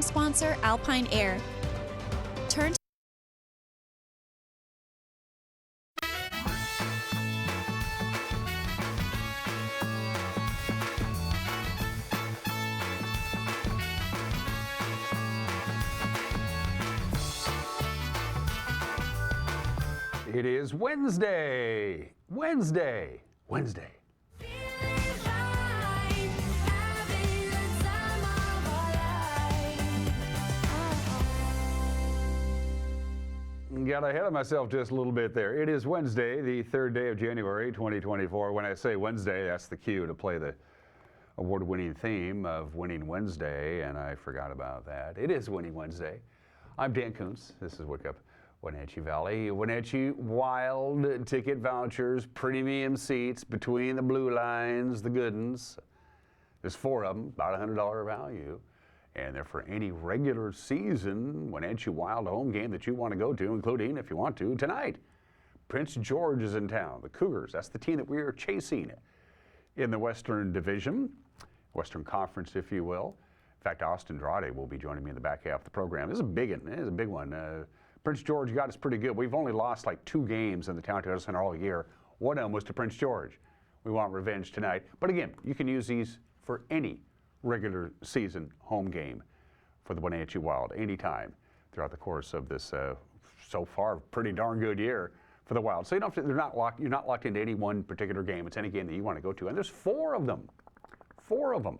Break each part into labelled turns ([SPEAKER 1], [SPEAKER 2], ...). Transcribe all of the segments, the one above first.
[SPEAKER 1] Sponsor Alpine Air. Turn
[SPEAKER 2] It is Wednesday. Got ahead of myself just a little bit there. It is Wednesday, the 3rd day of January, 2024. When I say Wednesday, that's the cue to play the award-winning theme of Winning Wednesday, and I forgot about that. It is Winning Wednesday. I'm Dan Kuntz. This is Wake Up Wenatchee Valley. Wenatchee Wild ticket vouchers, premium seats between the blue lines, the good ones. There's 4 of them, about $100 value. And they're for any regular season Wenatchee Wild home game that you want to go to, including, if you want to, tonight. Prince George is in town. The Cougars, that's the team that we are chasing in the Western Division, Western Conference, if you will. In fact, Austin Andrade will be joining me in the back half of the program. This is a big one. This is a big one. Prince George got us pretty good. We've only lost like 2 games in the Town Toyota Center all year. One of them was to Prince George. We want revenge tonight. But again, you can use these for any regular season home game for the Wenatchee Wild anytime throughout the course of this so far pretty darn good year for the Wild. So you don't have to, you're not locked into any one particular game. It's any game that you want to go to, and there's 4 of them. 4 of them.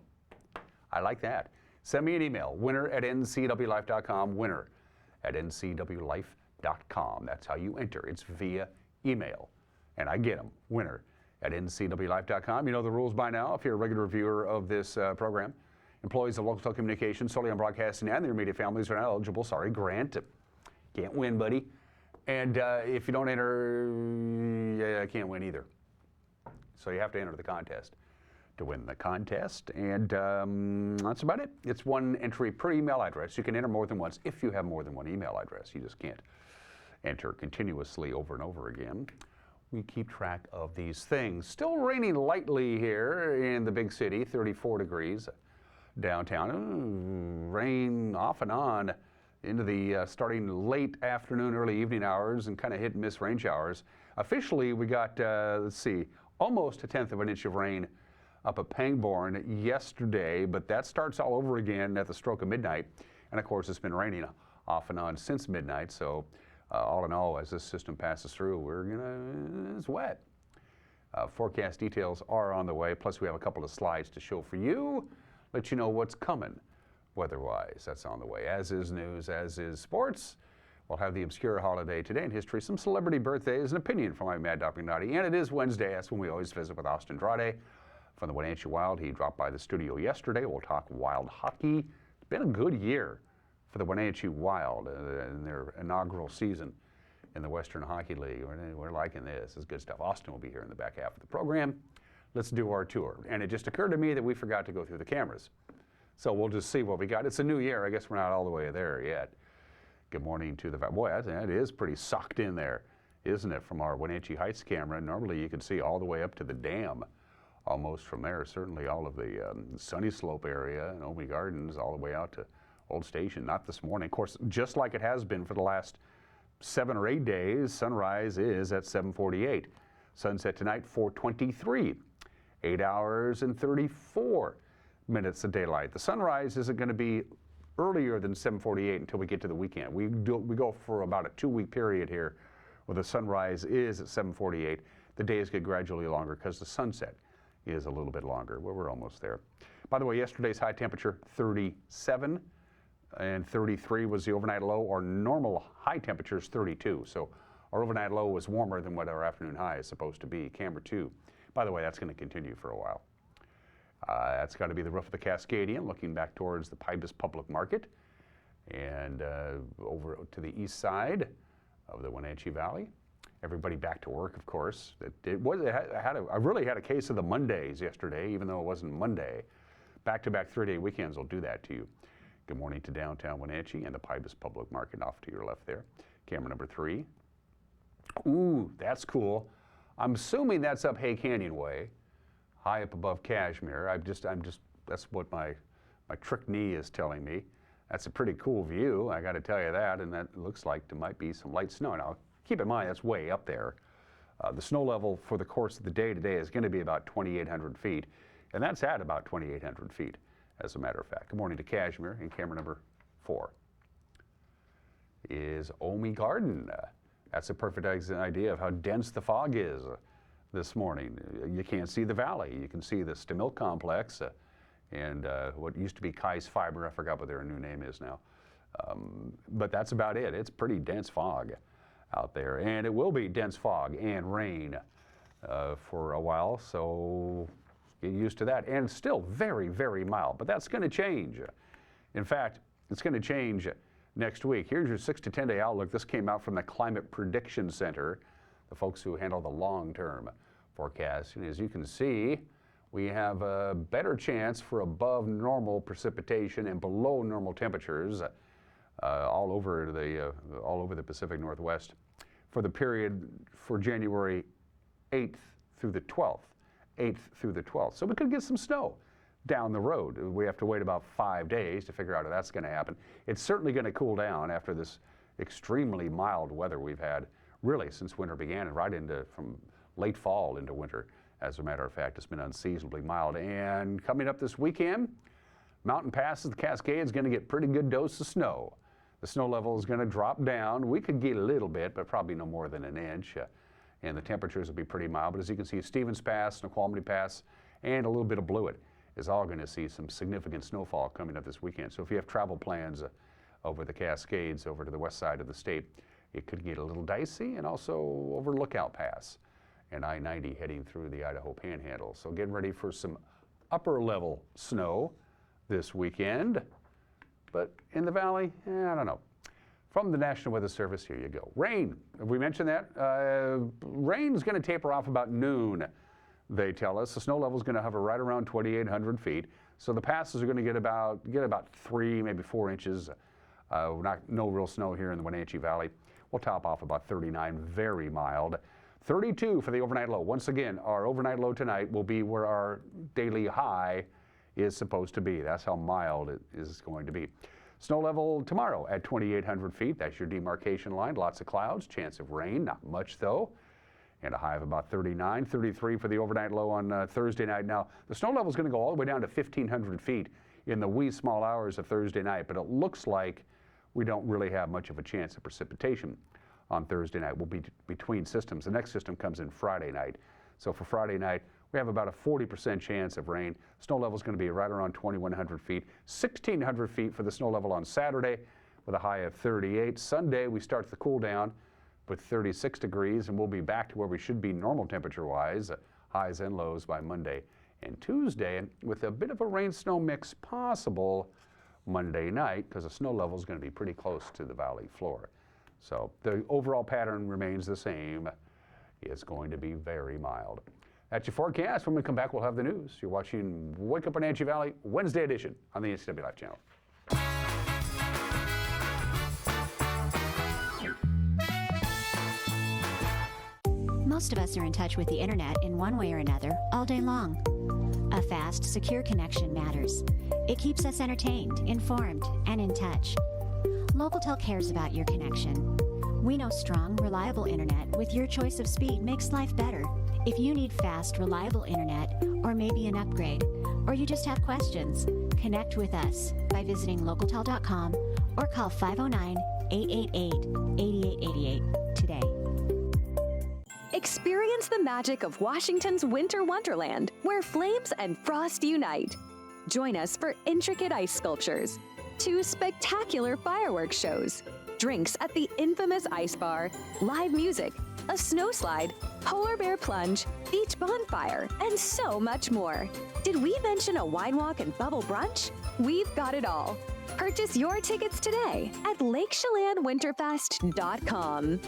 [SPEAKER 2] I like that. Send me an email, winner@ncwlife.com, winner@ncwlife.com. That's how you enter. It's via email, and I get them, winner@ncwlife.com. You know the rules by now if you're a regular viewer of this program. Employees of local telecommunications solely on broadcasting and their immediate families are not eligible. Sorry, Grant. Can't win, buddy. And if you don't enter, yeah, I can't win either. So you have to enter the contest to win the contest. And that's about it. It's 1 entry per email address. You can enter more than once if you have more than 1 email address. You just can't enter continuously over and over again. We keep track of these things. Still raining lightly here in the big city, 34 degrees downtown. Rain off and on into the starting late afternoon, early evening hours, and kind of hit and miss rain showers. Officially, we got, let's see, almost 1/10 of an inch of rain up at Pangbourne yesterday, but that starts all over again at the stroke of midnight. And of course, it's been raining off and on since midnight, so all in all, as this system passes through, it's wet. Forecast details are on the way, plus we have a couple of slides to show for you, let you know what's coming weather-wise. That's on the way, as is news, as is sports. We'll have the obscure holiday today in history, some celebrity birthdays, an opinion from my Mad Dog McNaughty, and it is Wednesday. That's when we always visit with Austin Andrade from the Wenatchee Wild. He dropped by the studio yesterday. We'll talk Wild hockey. It's been a good year for the Wenatchee Wild in their inaugural season in the Western Hockey League. We're liking this. It's good stuff. Austin will be here in the back half of the program. Let's do our tour. And it just occurred to me that we forgot to go through the cameras. So we'll just see what we got. It's a new year. I guess we're not all the way there yet. Good morning to the... Boy, that is pretty sucked in there, isn't it, from our Wenatchee Heights camera. Normally you can see all the way up to the dam almost from there. Certainly all of the Sunny Slope area and Omi Gardens all the way out to Old Station. Not this morning. Of course, just like it has been for the last 7 or 8 days, sunrise is at 7:48. Sunset tonight, 4:23. 8 hours and 34 minutes of daylight. The sunrise isn't going to be earlier than 7:48 until we get to the weekend. We go for about a 2-week period here where the sunrise is at 7:48. The days get gradually longer because the sunset is a little bit longer. Well, we're almost there. By the way, yesterday's high temperature, 37, and 33 was the overnight low. Our normal high temperature is 32, so our overnight low was warmer than what our afternoon high is supposed to be. Camera 2. By the way, that's going to continue for a while. That's got to be the roof of the Cascadian, looking back towards the Pybus Public Market, and over to the east side of the Wenatchee Valley. Everybody back to work, of course. I really had a case of the Mondays yesterday, even though it wasn't Monday. Back-to-back 3-day weekends will do that to you. Good morning to downtown Wenatchee and the Pybus Public Market off to your left there. Camera number 3. Ooh, that's cool. I'm assuming that's up Hay Canyon Way, high up above Cashmere. I'm just, that's what my trick knee is telling me. That's a pretty cool view, I got to tell you that, and that looks like there might be some light snow. Now, keep in mind, that's way up there. The snow level for the course of the day today is going to be about 2,800 feet, and that's at about 2,800 feet, as a matter of fact. Good morning to Kashmir in camera number 4. Is Omi Garden. That's a perfect idea of how dense the fog is this morning. You can't see the valley. You can see the Stamilk complex and what used to be Kai's Fiber. I forgot what their new name is now. But that's about it. It's pretty dense fog out there. And it will be dense fog and rain for a while. So get used to that. And it's still very, very mild. But that's going to change. In fact, it's going to change next week. Here's your 6 to 10 day outlook. This came out from the Climate Prediction Center, the folks who handle the long-term forecast. And as you can see, we have a better chance for above normal precipitation and below normal temperatures all over the Pacific Northwest for the period for January 8th through the 12th. 8th through the 12th. So we could get some snow down the road. We have to wait about 5 days to figure out if that's going to happen. It's certainly going to cool down after this extremely mild weather we've had really since winter began and right into from late fall into winter. As a matter of fact, it's been unseasonably mild. And coming up this weekend, mountain passes, the Cascades, going to get pretty good dose of snow. The snow level is going to drop down. We could get a little bit, but probably no more than an inch. And the temperatures will be pretty mild. But as you can see, Stevens Pass, Snoqualmie Pass, and a little bit of Blewett is all going to see some significant snowfall coming up this weekend. So if you have travel plans over the Cascades, over to the west side of the state, it could get a little dicey, and also over Lookout Pass and I-90 heading through the Idaho Panhandle. So get ready for some upper level snow this weekend. But in the valley, I don't know. From the National Weather Service, here you go. Rain, have we mentioned that? Rain is going to taper off about noon, they tell us. The snow level is going to hover right around 2,800 feet. So the passes are going to get about 3, maybe 4 inches. No real snow here in the Wenatchee Valley. We'll top off about 39, very mild. 32 for the overnight low. Once again, our overnight low tonight will be where our daily high is supposed to be. That's how mild it is going to be. Snow level tomorrow at 2,800 feet. That's your demarcation line. Lots of clouds, chance of rain, not much though. And a high of about 39, 33 for the overnight low on Thursday night. Now, the snow level is going to go all the way down to 1,500 feet in the wee small hours of Thursday night, but it looks like we don't really have much of a chance of precipitation on Thursday night. We'll be between systems. The next system comes in Friday night. So for Friday night, we have about a 40% chance of rain. Snow level is going to be right around 2,100 feet. 1,600 feet for the snow level on Saturday with a high of 38. Sunday, we start the cool down with 36 degrees, and we'll be back to where we should be normal temperature-wise, highs and lows by Monday and Tuesday, with a bit of a rain-snow mix possible Monday night because the snow level is going to be pretty close to the valley floor. So the overall pattern remains the same. It's going to be very mild. That's your forecast. When we come back, we'll have the news. You're watching Wake Up Wenatchee Valley, Wednesday edition on the NCW Life channel.
[SPEAKER 3] Most of us are in touch with the internet in one way or another all day long. A fast, secure connection matters. It keeps us entertained, informed, and in touch. Local cares about your connection. We know strong, reliable internet with your choice of speed makes life better. If you need fast, reliable internet, or maybe an upgrade, or you just have questions, connect with us by visiting localtel.com or call 509-888-8888 today.
[SPEAKER 4] Experience the magic of Washington's Winter Wonderland, where flames and frost unite. Join us for intricate ice sculptures, 2 spectacular fireworks shows, drinks at the infamous ice bar, live music, a snow slide, polar bear plunge, beach bonfire, and so much more. Did we mention a wine walk and bubble brunch? We've got it all. Purchase your tickets today at LakeChelanWinterfest.com.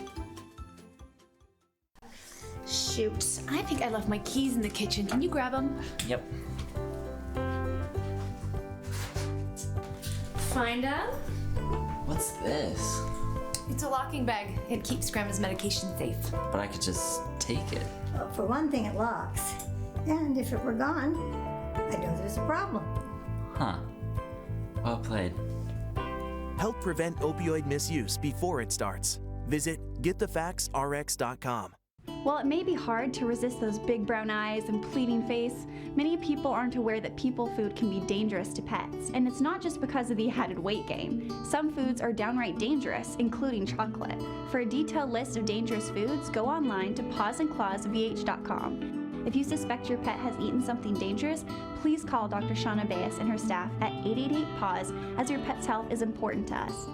[SPEAKER 5] Shoot, I think I left my keys in the kitchen. Can you grab them?
[SPEAKER 6] Yep.
[SPEAKER 5] Find them?
[SPEAKER 6] What's this?
[SPEAKER 5] It's a locking bag. It keeps Grandma's medication safe.
[SPEAKER 6] But I could just take it.
[SPEAKER 7] Well, for one thing, it locks. And if it were gone, I know there's a problem.
[SPEAKER 6] Huh. Well played.
[SPEAKER 8] Help prevent opioid misuse before it starts. Visit getthefactsrx.com.
[SPEAKER 9] While it may be hard to resist those big brown eyes and pleading face, many people aren't aware that people food can be dangerous to pets. And it's not just because of the added weight gain. Some foods are downright dangerous, including chocolate. For a detailed list of dangerous foods, go online to pawsandclawsvh.com. If you suspect your pet has eaten something dangerous, please call Dr. Shauna Baez and her staff at 888-PAWS, as your pet's health is important to us.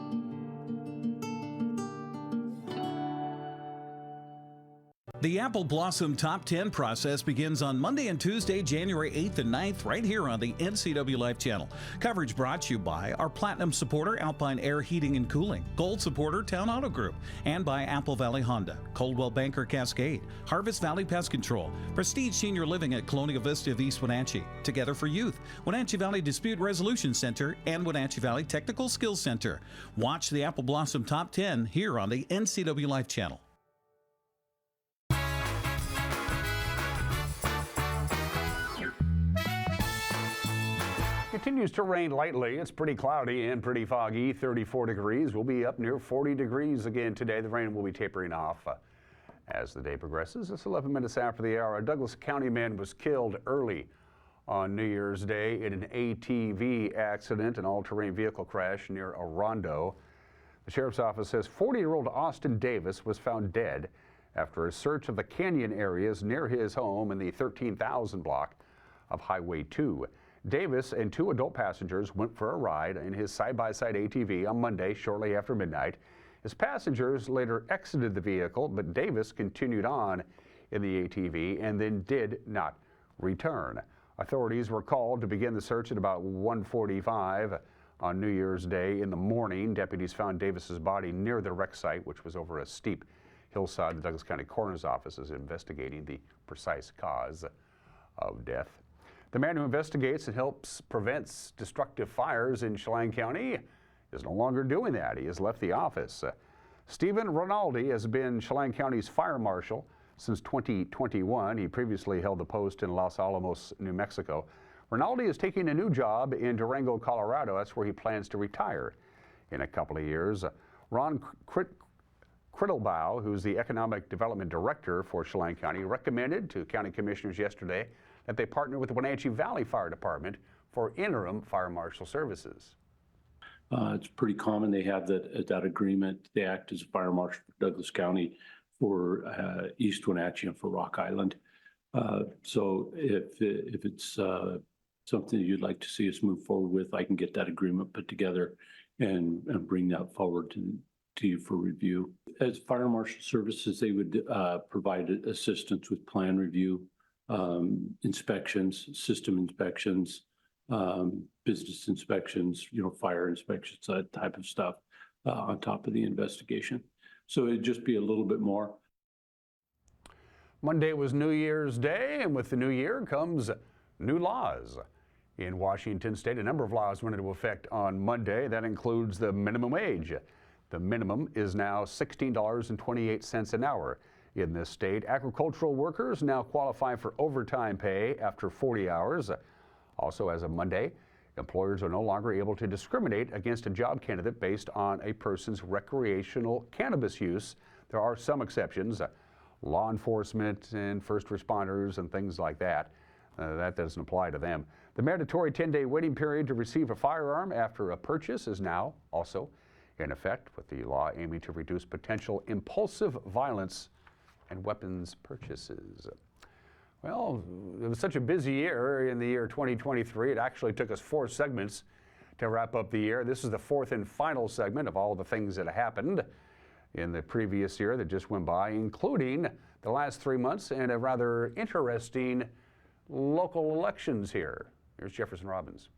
[SPEAKER 10] The Apple Blossom Top 10 process begins on Monday and Tuesday, January 8th and 9th, right here on the NCW Life channel. Coverage brought to you by our Platinum supporter, Alpine Air Heating and Cooling, Gold supporter, Town Auto Group, and by Apple Valley Honda, Coldwell Banker Cascade, Harvest Valley Pest Control, Prestige Senior Living at Colonial Vista of East Wenatchee, Together for Youth, Wenatchee Valley Dispute Resolution Center, and Wenatchee Valley Technical Skills Center. Watch the Apple Blossom Top 10 here on the NCW Life channel.
[SPEAKER 2] Continues to rain lightly. It's pretty cloudy and pretty foggy. 34 degrees. We'll be up near 40 degrees again today. The rain will be tapering off as the day progresses. It's 11 minutes after the hour. A Douglas County man was killed early on New Year's Day in an ATV accident, an all-terrain vehicle crash near Orondo. The sheriff's office says 40-year-old Austin Davis was found dead after a search of the canyon areas near his home in the 13,000 block of Highway 2. Davis and two adult passengers went for a ride in his side-by-side ATV on Monday shortly after midnight. His passengers later exited the vehicle, but Davis continued on in the ATV and then did not return. Authorities were called to begin the search at about 1:45 on New Year's Day in the morning. Deputies found Davis's body near the wreck site, which was over a steep hillside. The Douglas County Coroner's Office is investigating the precise cause of death. The man who investigates and helps prevent destructive fires in Chelan County is no longer doing that. He has left the office. Stephen Rinaldi has been Chelan County's fire marshal since 2021. He previously held the post in Los Alamos, New Mexico. Rinaldi is taking a new job in Durango, Colorado. That's where he plans to retire in a couple of years. Ron Criddlebaugh, who's the Economic Development Director for Chelan County, recommended to county commissioners yesterday that they partner with the Wenatchee Valley Fire Department for interim fire marshal services.
[SPEAKER 11] It's pretty common they have that agreement. They act as a fire marshal for Douglas County, for East Wenatchee, and for Rock Island. So if it's something you'd like to see us move forward with, I can get that agreement put together and bring that forward to you for review. As fire marshal services, they would provide assistance with plan review, inspections, system inspections, business inspections, fire inspections, that type of stuff on top of the investigation. So it'd just be a little bit more.
[SPEAKER 2] Monday was New Year's Day, and with the new year comes new laws. In Washington state, a number of laws went into effect on Monday. That includes the minimum wage. The minimum is now $16.28 an hour. In this state, agricultural workers now qualify for overtime pay after 40 hours. Also, as of Monday, employers are no longer able to discriminate against a job candidate based on a person's recreational cannabis use. There are some exceptions, law enforcement and first responders and things like that. That doesn't apply to them. The mandatory 10-day waiting period to receive a firearm after a purchase is now also in effect, with the law aiming to reduce potential impulsive violence and weapons purchases. Well, it was such a busy year in the year 2023. It actually took us 4 segments to wrap up the year. This is the 4th and final segment of all the things that happened in the previous year that just went by, including the last 3 months and a rather interesting local elections here. Here's Jefferson Robbins.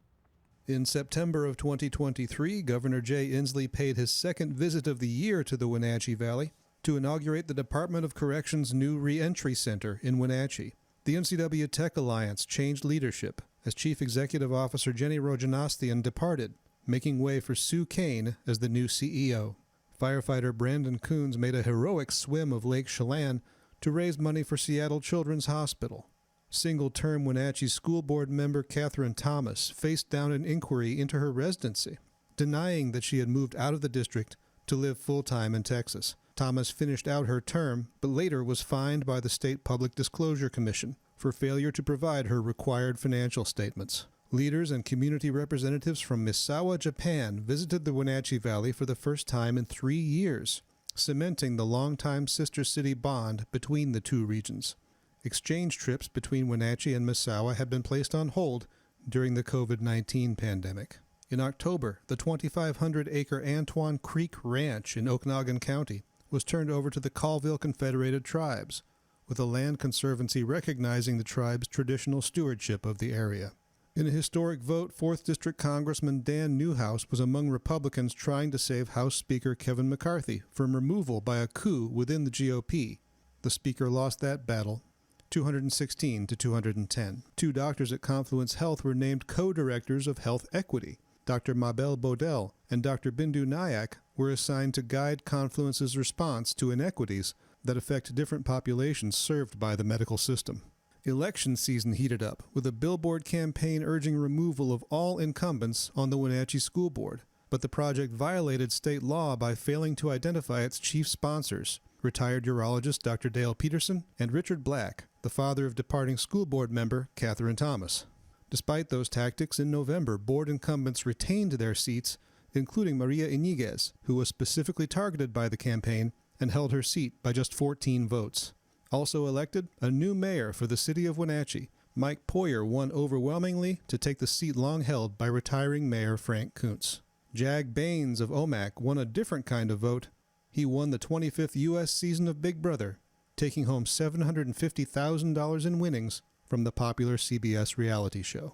[SPEAKER 12] In September of 2023, Governor Jay Inslee paid his second visit of the year to the Wenatchee Valley to inaugurate the Department of Corrections' new Reentry Center in Wenatchee. The NCW Tech Alliance changed leadership as Chief Executive Officer Jenny Rojanastian departed, making way for Sue Kane as the new CEO. Firefighter Brandon Kuntz made a heroic swim of Lake Chelan to raise money for Seattle Children's Hospital. Single-term Wenatchee School Board member Catherine Thomas faced down an inquiry into her residency. denying that she had moved out of the district to live full-time in Texas. Thomas finished out her term, but later was fined by the State Public Disclosure Commission for failure to provide her required financial statements. Leaders and community representatives from Misawa, Japan visited the Wenatchee Valley for the first time in 3 years, cementing the longtime sister city bond between the two regions. Exchange trips between Wenatchee and Misawa had been placed on hold during the COVID-19 pandemic. In October, the 2,500-acre Antoine Creek Ranch in Okanagan County was turned over to the Colville Confederated Tribes, with a land conservancy recognizing the tribe's traditional stewardship of the area. In a historic vote, 4th District Congressman Dan Newhouse was among Republicans trying to save House Speaker Kevin McCarthy from removal by a coup within the GOP. The Speaker lost that battle, 216 to 210. Two doctors at Confluence Health were named co-directors of health equity. Dr. Mabel Bodell and Dr. Bindu Nayak were assigned to guide Confluence's response to inequities that affect different populations served by the medical system. Election season heated up, with a billboard campaign urging removal of all incumbents on the Wenatchee School Board. But the project violated state law by failing to identify its chief sponsors, retired urologist Dr. Dale Peterson and Richard Black, the father of departing school board member Catherine Thomas. Despite those tactics, in November, board incumbents retained their seats, including Maria Iniguez, who was specifically targeted by the campaign and held her seat by just 14 votes. Also elected, a new mayor for the city of Wenatchee. Mike Poyer won overwhelmingly to take the seat long held by retiring Mayor Frank Kuntz. Jag Baines of Omak won a different kind of vote. He won the 25th U.S. season of Big Brother, taking home $750,000 in winnings from the popular CBS reality show.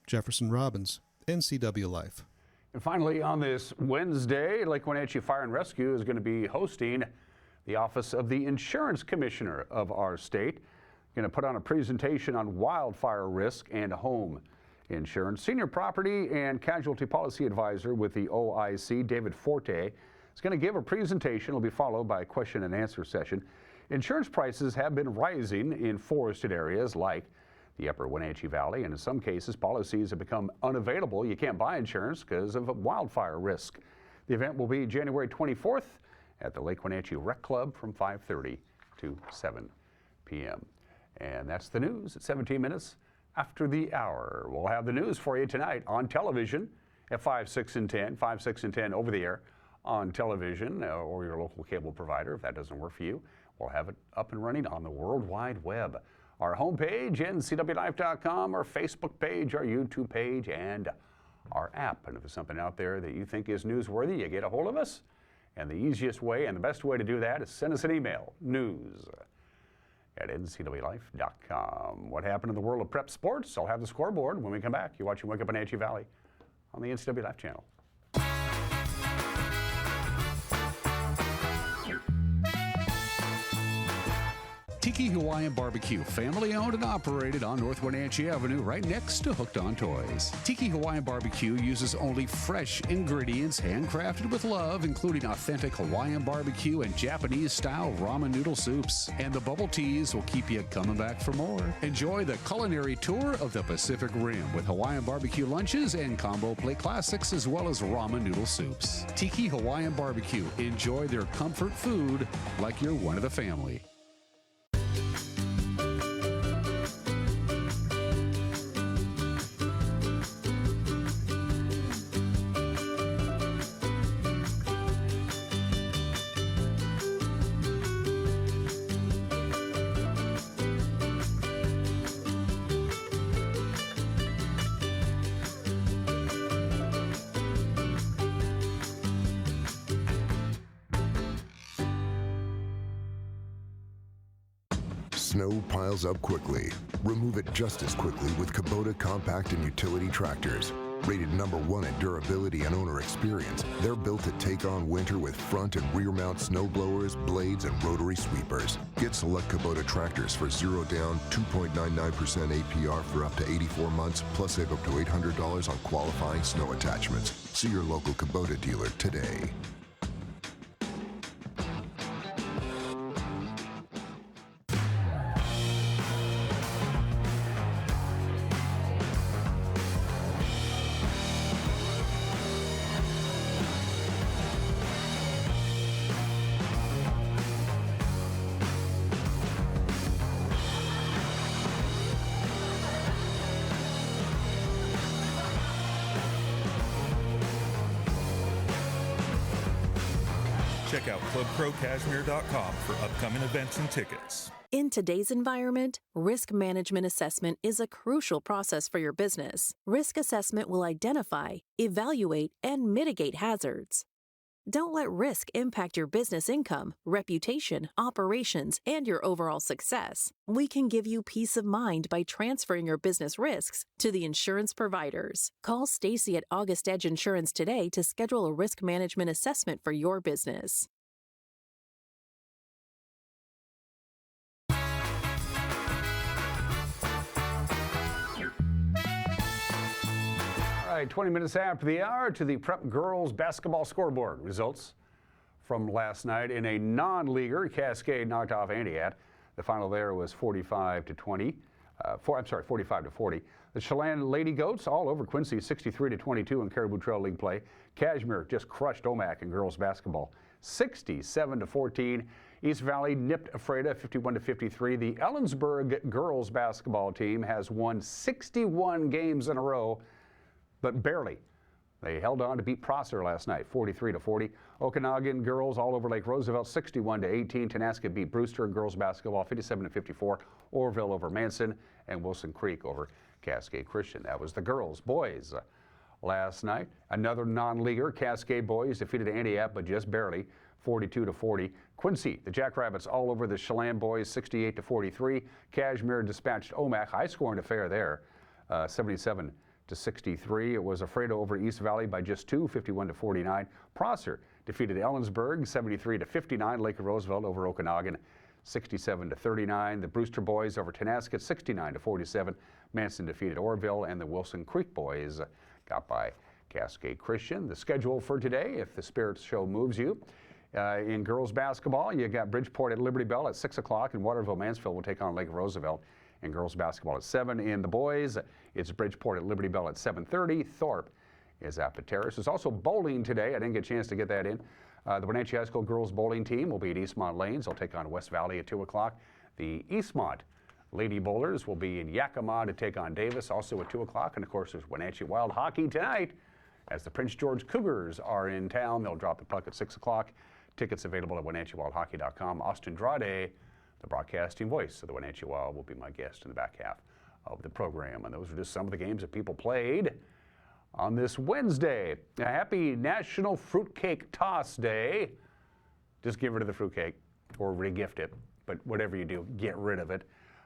[SPEAKER 12] Jefferson Robbins, NCW Life.
[SPEAKER 2] And finally, on this Wednesday, Lake Wenatchee Fire and Rescue is going to be hosting the Office of the Insurance Commissioner of our state. Going to put on a presentation on wildfire risk and home insurance. Senior Property and Casualty Policy Advisor with the OIC, David Forte, is going to give a presentation. It will be followed by a question and answer session. Insurance prices have been rising in forested areas like the upper Wenatchee Valley, and in some cases, policies have become unavailable. You can't buy insurance because of wildfire risk. The event will be January 24th at the Lake Wenatchee Rec Club from 5:30 to 7 p.m. And that's the news at 17 minutes after the hour. We'll have the news for you tonight on television at 5, 6, and 10, 5, 6, and 10 over the air on television or your local cable provider. If that doesn't work for you, we'll have it up and running on the World Wide Web. Our homepage, ncwlife.com, our Facebook page, our YouTube page, and our app. And if there's something out there that you think is newsworthy, you get a hold of us. And the easiest way and the best way to do that is send us an email, news@ncwlife.com. What happened in the world of prep sports? I'll have the scoreboard when we come back. You're watching Wake Up Wenatchee Valley on the NCW Life channel. Tiki Hawaiian Barbecue, family owned and operated on North Wenatchee Avenue, right next to Hooked on Toys. Tiki Hawaiian Barbecue uses only fresh ingredients, handcrafted with love, including authentic Hawaiian barbecue and Japanese-style ramen noodle soups. And the bubble teas will keep you coming back for more. Enjoy the culinary tour of the Pacific Rim with Hawaiian barbecue lunches and combo plate classics, as well as ramen noodle soups. Tiki Hawaiian Barbecue. Enjoy their comfort food like you're one of the family.
[SPEAKER 13] Snow piles up quickly. Remove it just as quickly with Kubota compact and utility tractors. Rated #1 in durability and owner experience, they're built to take on winter with front and rear mount snow blowers, blades, and rotary sweepers. Get select Kubota tractors for 0 down, 2.99% APR for up to 84 months, plus save up to $800 on qualifying snow attachments. See your local Kubota dealer today.
[SPEAKER 14] Check out clubprocashmere.com for upcoming events and tickets.
[SPEAKER 15] In today's environment, risk management assessment is a crucial process for your business. Risk assessment will identify, evaluate, and mitigate hazards. Don't let risk impact your business income, reputation, operations, and your overall success. We can give you peace of mind by transferring your business risks to the insurance providers. Call Stacy at August Edge Insurance today to schedule a risk management assessment for your business.
[SPEAKER 2] All right, 20 minutes after the hour to the Prep girls basketball scoreboard. Results from last night in a non-leaguer. Cascade knocked off Antioch. The final there was 45 to 40. The Chelan Lady Goats all over Quincy, 63 to 22 in Caribou Trail League play. Cashmere just crushed Omak in girls basketball, 67 to 14. East Valley nipped Ephrata 51 to 53. The Ellensburg girls basketball team has won 61 games in a row, but barely. They held on to beat Prosser last night, 43 to 40. Okanagan girls all over Lake Roosevelt, 61 to 18. Tenasca beat Brewster in girls basketball, 57 to 54. Orville over Manson, and Wilson Creek over Cascade Christian. That was the girls. Boys last night, another non-leaguer. Cascade boys defeated Antioch, but just barely, 42 to 40. Quincy, the Jackrabbits all over the Chelan boys, 68 to 43. Cashmere dispatched Omak, high-scoring affair there, 77 to 63. It was Ephrata over East Valley by just 2, 51 to 49. Prosser defeated Ellensburg, 73 to 59. Lake Roosevelt over Okanagan, 67 to 39. The Brewster boys over Tenasket, 69 to 47. Manson defeated Orville, and the Wilson Creek boys got by Cascade Christian. The schedule for today, if the Spirits Show moves you. In girls basketball, you got Bridgeport at Liberty Bell at 6 o'clock, and Waterville Mansfield will take on Lake Roosevelt. And girls basketball at 7. In the boys, it's Bridgeport at Liberty Bell at 7:30. Thorpe is at Pateris. There's also bowling today. I didn't get a chance to get that in. The Wenatchee High School girls bowling team will be at Eastmont Lanes. They'll take on West Valley at 2 o'clock. The Eastmont Lady Bowlers will be in Yakima to take on Davis, also at 2 o'clock. And of course, there's Wenatchee Wild Hockey tonight as the Prince George Cougars are in town. They'll drop the puck at 6 o'clock. Tickets available at WenatcheeWildHockey.com. Austin Drade, the broadcasting voice of the Wenatchee Wild, will be my guest in the back half of the program. And those are just some of the games that people played on this Wednesday. A happy National Fruitcake Toss Day. Just get rid of the fruitcake or regift it, but whatever you do, get rid of it.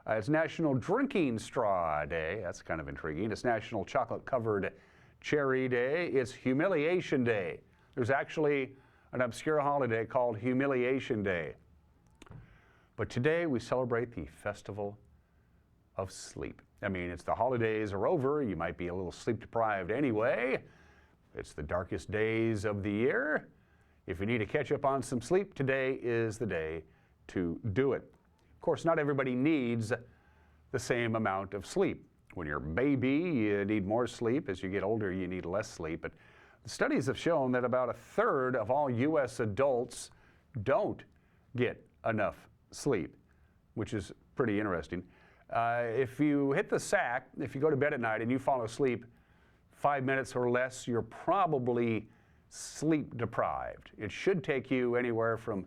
[SPEAKER 2] It's National Drinking Straw Day. That's kind of intriguing. It's National Chocolate Covered Cherry Day. It's Humiliation Day. There's actually an obscure holiday called Humiliation Day. But today we celebrate the Festival of Sleep. I mean, it's the holidays are over. You might be a little sleep deprived anyway. It's the darkest days of the year. If you need to catch up on some sleep, today is the day to do it. Of course, not everybody needs the same amount of sleep. When you're a baby, you need more sleep. As you get older, you need less sleep. But the studies have shown that about a third of all U.S. adults don't get enough sleep, which is pretty interesting. If you hit the sack, if you go to bed at night and you fall asleep 5 minutes or less, you're probably sleep deprived. It should take you anywhere from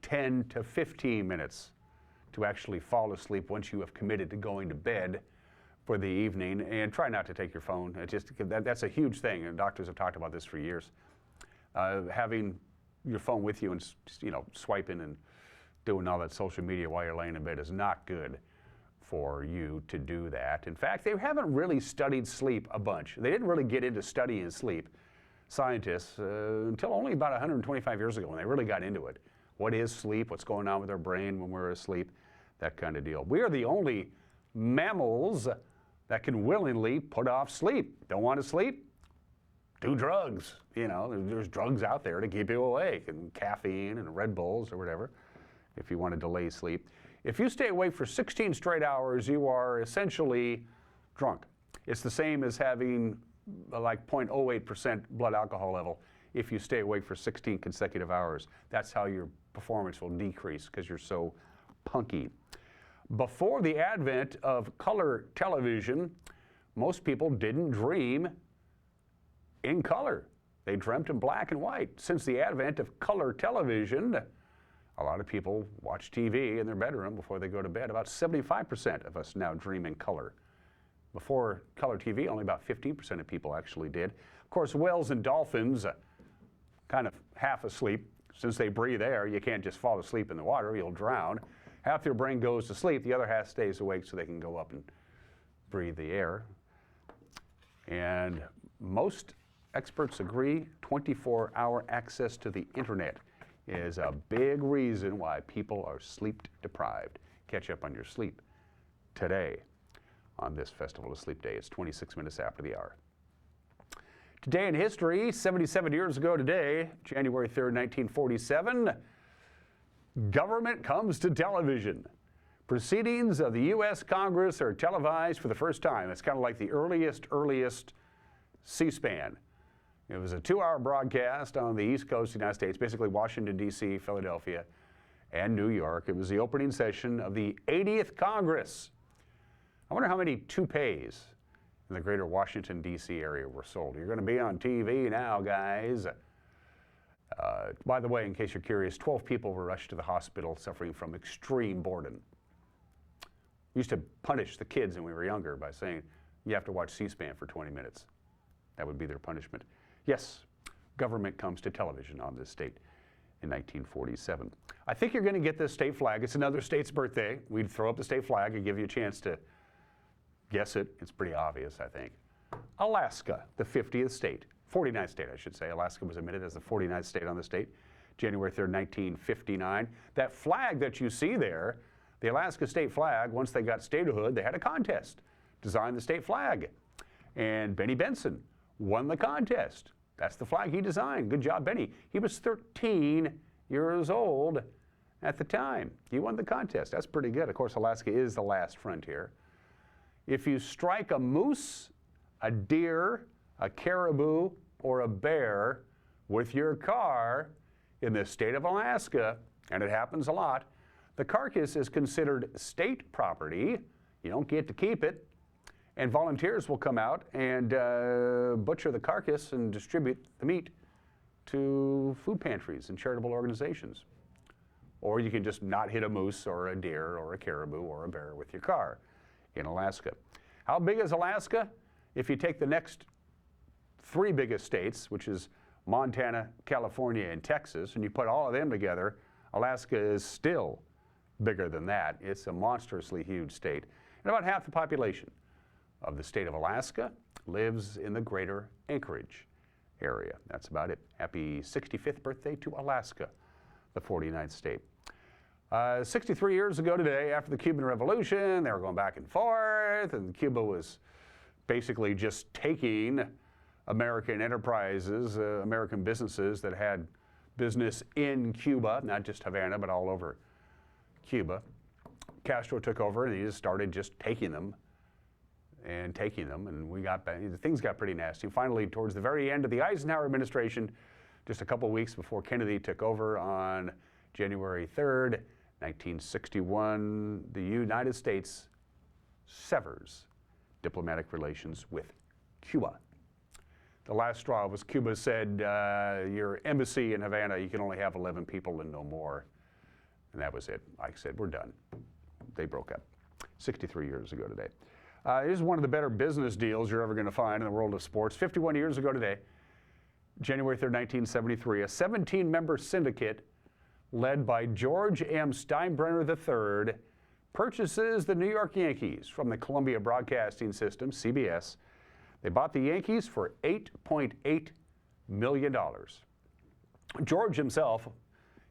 [SPEAKER 2] 10 to 15 minutes to actually fall asleep once you have committed to going to bed for the evening. And try not to take your phone. That's a huge thing, and doctors have talked about this for years. Having your phone with you and swiping and doing all that social media while you're laying in bed is not good for you to do that. In fact, they haven't really studied sleep a bunch. They didn't really get into studying sleep, scientists, until only about 125 years ago when they really got into it. What is sleep? What's going on with our brain when we're asleep? That kind of deal. We are the only mammals that can willingly put off sleep. Don't want to sleep? Do drugs. There's drugs out there to keep you awake, and caffeine and Red Bulls or whatever, if you want to delay sleep. If you stay awake for 16 straight hours, you are essentially drunk. It's the same as having like 0.08% blood alcohol level if you stay awake for 16 consecutive hours. That's how your performance will decrease because you're so punky. Before the advent of color television, most people didn't dream in color. They dreamt in black and white. Since the advent of color television, a lot of people watch TV in their bedroom before they go to bed. About 75% of us now dream in color. Before color TV, only about 15% of people actually did. Of course, whales and dolphins, kind of half asleep. Since they breathe air, you can't just fall asleep in the water, you'll drown. Half their brain goes to sleep, the other half stays awake so they can go up and breathe the air. And most experts agree 24-hour access to the internet is a big reason why people are sleep deprived. Catch up on your sleep today on this Festival of Sleep Day. It's 26 minutes after the hour. Today in history, 77 years ago today, January 3rd, 1947, government comes to television. Proceedings of the U.S. Congress are televised for the first time. It's kind of like the earliest C-SPAN. It was a 2-hour broadcast on the East Coast of the United States, basically Washington, D.C., Philadelphia, and New York. It was the opening session of the 80th Congress. I wonder how many toupees in the greater Washington, D.C. area were sold. You're going to be on TV now, guys. By the way, in case you're curious, 12 people were rushed to the hospital suffering from extreme boredom. We used to punish the kids when we were younger by saying, you have to watch C-SPAN for 20 minutes. That would be their punishment. Yes, government comes to television on this state in 1947. I think you're going to get this state flag. It's another state's birthday. We'd throw up the state flag and give you a chance to guess it. It's pretty obvious, I think. Alaska, the 50th state. 49th state, I should say. Alaska was admitted as the 49th state on the state, January 3rd, 1959. That flag that you see there, the Alaska state flag, once they got statehood, they had a contest, design the state flag. And Benny Benson won the contest. That's the flag he designed. Good job, Benny. He was 13 years old at the time. He won the contest. That's pretty good. Of course, Alaska is the last frontier. If you strike a moose, a deer, a caribou, or a bear with your car in the state of Alaska, and it happens a lot, the carcass is considered state property. You don't get to keep it. And volunteers will come out and butcher the carcass and distribute the meat to food pantries and charitable organizations. Or you can just not hit a moose or a deer or a caribou or a bear with your car in Alaska. How big is Alaska? If you take the next 3 biggest states, which is Montana, California, and Texas, and you put all of them together, Alaska is still bigger than that. It's a monstrously huge state. And about half the population of the state of Alaska lives in the greater Anchorage area. That's about it. Happy 65th birthday to Alaska, the 49th state. 63 years ago today, after the Cuban Revolution, they were going back and forth, and Cuba was basically just taking American enterprises, American businesses that had business in Cuba, not just Havana, but all over Cuba. Castro took over, and he just started just taking them, and things got pretty nasty. Finally, towards the very end of the Eisenhower administration, just a couple weeks before Kennedy took over on January 3rd, 1961, the United States severs diplomatic relations with Cuba. The last straw was Cuba said, your embassy in Havana, you can only have 11 people and no more. And that was it. I said, we're done. They broke up 63 years ago today. This is one of the better business deals you're ever going to find in the world of sports. 51 years ago today, January 3rd, 1973, a 17-member syndicate led by George M. Steinbrenner III purchases the New York Yankees from the Columbia Broadcasting System, CBS. They bought the Yankees for $8.8 million. George himself,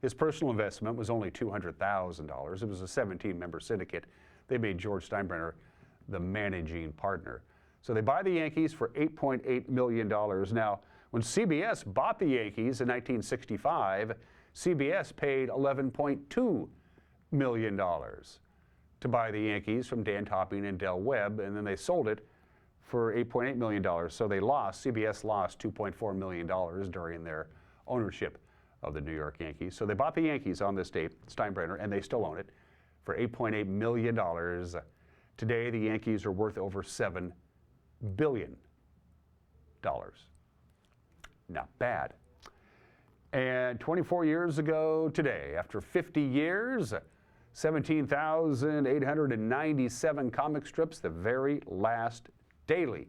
[SPEAKER 2] his personal investment was only $200,000. It was a 17-member syndicate. They made George Steinbrenner the managing partner. So they buy the Yankees for $8.8 million. Now, when CBS bought the Yankees in 1965, CBS paid $11.2 million to buy the Yankees from Dan Topping and Del Webb, and then they sold it for $8.8 million. So CBS lost $2.4 million during their ownership of the New York Yankees. So they bought the Yankees on this date, Steinbrenner, and they still own it, for $8.8 million. Today, the Yankees are worth over $7 billion. Not bad. And 24 years ago today, after 50 years, 17,897 comic strips, the very last daily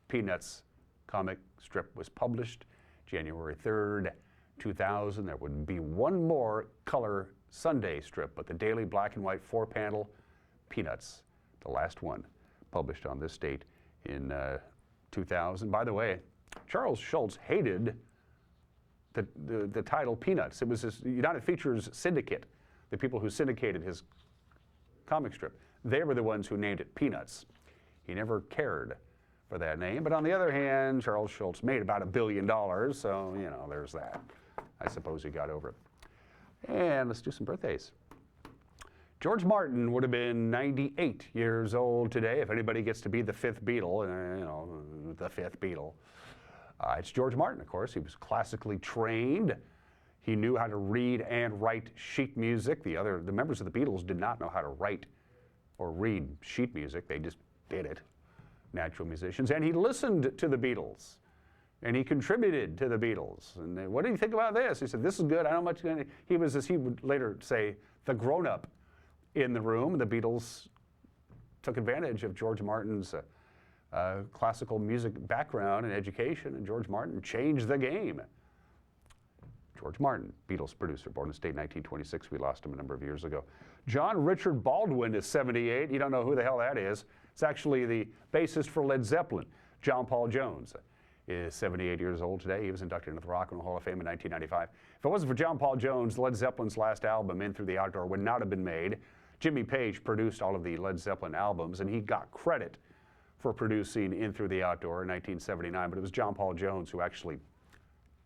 [SPEAKER 2] Peanuts comic strip was published January 3rd, 2000. There would be one more color Sunday strip, but the daily black and white 4-panel Peanuts, the last one, published on this date in 2000. By the way, Charles Schulz hated the title Peanuts. It was his United Features syndicate, the people who syndicated his comic strip. They were the ones who named it Peanuts. He never cared for that name. But on the other hand, Charles Schulz made about $1 billion, so, you know, there's that. I suppose he got over it. And let's do some birthdays. George Martin would have been 98 years old today, if anybody gets to be the fifth Beatle, you know, the fifth Beatle. It's George Martin, of course. He was classically trained. He knew how to read and write sheet music. The members of the Beatles did not know how to write or read sheet music. They just did it. Natural musicians. And he listened to the Beatles. And he contributed to the Beatles. And they, what do you think about this? He said, this is good. I don't know much. He was, as he would later say, the grown-up in the room. The Beatles took advantage of George Martin's classical music background and education, and George Martin changed the game. George Martin, Beatles producer, born in the state in 1926. We lost him a number of years ago. John Richard Baldwin is 78. You don't know who the hell that is. It's actually the bassist for Led Zeppelin. John Paul Jones is 78 years old today. He was inducted into the Rock and Roll Hall of Fame in 1995. If it wasn't for John Paul Jones, Led Zeppelin's last album, In Through the Outdoor, would not have been made. Jimmy Page produced all of the Led Zeppelin albums, and he got credit for producing In Through the Outdoor in 1979, but it was John Paul Jones who actually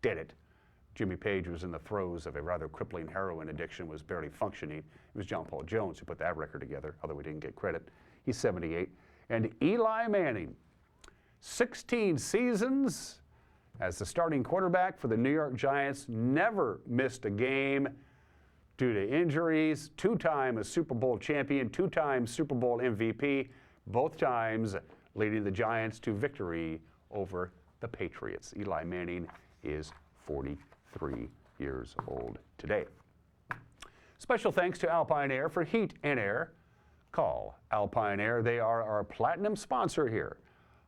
[SPEAKER 2] did it. Jimmy Page was in the throes of a rather crippling heroin addiction, was barely functioning. It was John Paul Jones who put that record together, although he didn't get credit. He's 78. And Eli Manning, 16 seasons as the starting quarterback for the New York Giants, never missed a game due to injuries, two-time a Super Bowl champion, two-time Super Bowl MVP, both times leading the Giants to victory over the Patriots. Eli Manning is 43 years old today. Special thanks to Alpine Air for heat and air. Call Alpine Air. They are our platinum sponsor here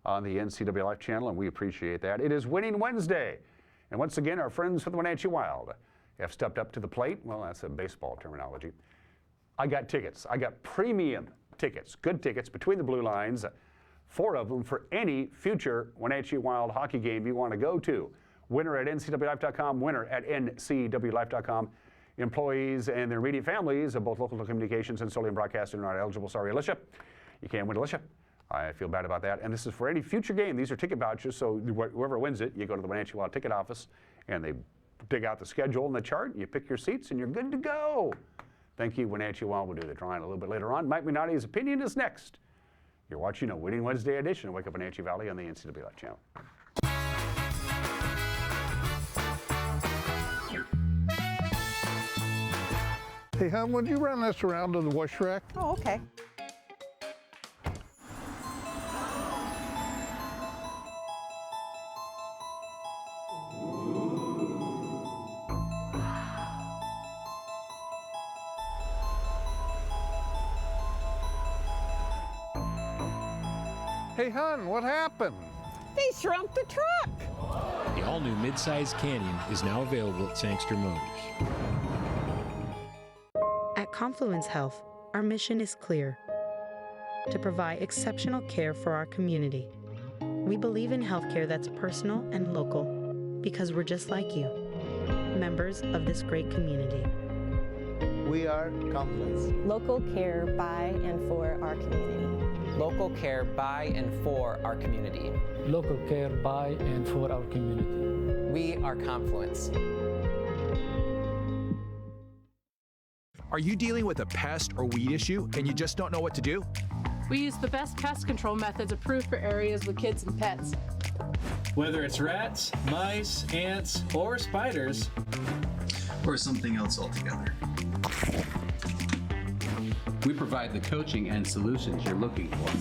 [SPEAKER 2] on the NCW Life channel, and we appreciate that. It is Winning Wednesday. And once again, our friends from the Wenatchee Wild have stepped up to the plate. Well, that's a baseball terminology. I got tickets. I got premium tickets, good tickets between the blue lines, 4 of them for any future Wenatchee Wild hockey game you want to go to. Winner at ncwlife.com, winner at ncwlife.com. Employees and their immediate families of both local communications and Solium Broadcasting are not eligible. Sorry, Alicia. You can't win, Alicia. I feel bad about that. And this is for any future game. These are ticket vouchers, so whoever wins it, you go to the Wenatchee Wild ticket office, and they dig out the schedule and the chart, and you pick your seats, and you're good to go. Thank you, Wenatchee Wild. We'll do the drawing a little bit later on. Mike Minotti's opinion is next. You're watching a Winning Wednesday edition of Wake Up Wenatchee Valley on the NCW Life channel.
[SPEAKER 16] Hey, hon, would you run this around to the wash rack?
[SPEAKER 17] Oh, okay.
[SPEAKER 16] Hey, hon, what happened?
[SPEAKER 17] They shrunk the truck.
[SPEAKER 18] The all-new mid-size Canyon is now available at Sangster Motors.
[SPEAKER 19] At Confluence Health, our mission is clear: to provide exceptional care for our community. We believe in healthcare that's personal and local because we're just like you, members of this great community.
[SPEAKER 20] We are Confluence.
[SPEAKER 21] Local care by and for our community.
[SPEAKER 22] Local care by and for our community.
[SPEAKER 23] Local care by and for our community.
[SPEAKER 22] We are Confluence.
[SPEAKER 24] Are you dealing with a pest or weed issue and you just don't know what to do?
[SPEAKER 25] We use the best pest control methods approved for areas with kids and pets.
[SPEAKER 26] Whether it's rats, mice, ants, or spiders,
[SPEAKER 27] or something else altogether, we provide the coaching and solutions you're looking for.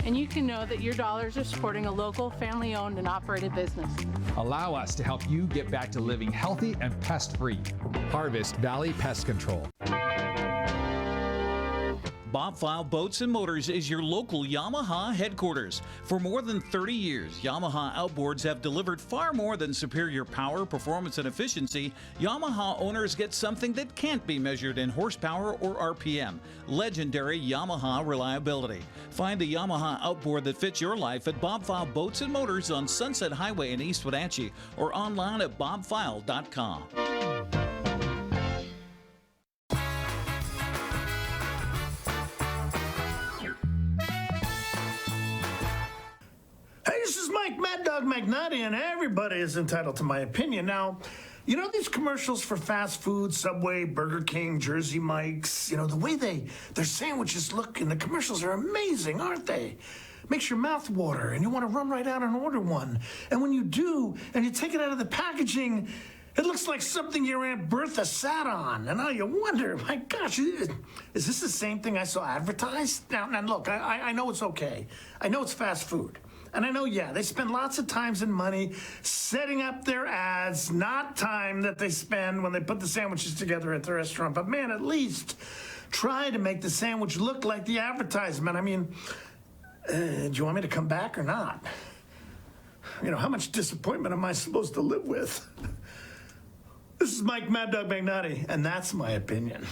[SPEAKER 25] And you can know that your dollars are supporting a local, family-owned and operated business.
[SPEAKER 24] Allow us to help you get back to living healthy and pest-free. Harvest Valley Pest Control.
[SPEAKER 10] Bob File Boats and Motors is your local Yamaha headquarters. For more than 30 years, Yamaha outboards have delivered far more than superior power, performance, and efficiency. Yamaha owners get something that can't be measured in horsepower or RPM. Legendary Yamaha reliability. Find the Yamaha outboard that fits your life at Bob File Boats and Motors on Sunset Highway in East Wenatchee or online at bobfile.com.
[SPEAKER 1] Hey, this is Mike Mad Dog McNutty, and everybody is entitled to my opinion. Now, you know these commercials for fast food, Subway, Burger King, Jersey Mike's, you know, the way their sandwiches look in the commercials are amazing, aren't they? Makes your mouth water, and you want to run right out and order one. And when you do, and you take it out of the packaging, it looks like something your Aunt Bertha sat on. And now you wonder, my gosh, is this the same thing I saw advertised? Now look, I know it's okay. I know it's fast food. And I know, yeah, they spend lots of time and money setting up their ads, not time that they spend when they put the sandwiches together at the restaurant. But man, at least try to make the sandwich look like the advertisement. I mean, do you want me to come back or not? You know, how much disappointment am I supposed to live with? This is Mike Mad Dog McNutty, and that's my opinion.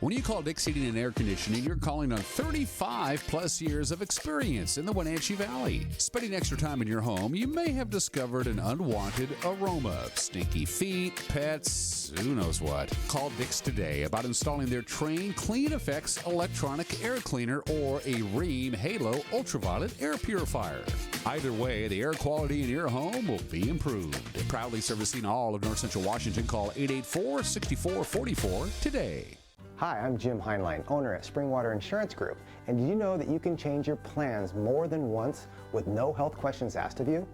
[SPEAKER 3] When you call Dick's Heating and Air Conditioning, you're calling on 35 plus years of experience in the Wenatchee Valley. Spending extra time in your home, you may have discovered an unwanted aroma, stinky feet, pets, who knows what. Call Dick's today about installing their Train Clean Effects electronic air cleaner or a Rheem Halo ultraviolet air purifier. Either way, the air quality in your home will be improved. Proudly servicing all of North Central Washington, call 884-6444 today.
[SPEAKER 4] Hi, I'm Jim Heinlein, owner at Springwater Insurance Group. And did you know that you can change your plans more than once with no health questions asked of you?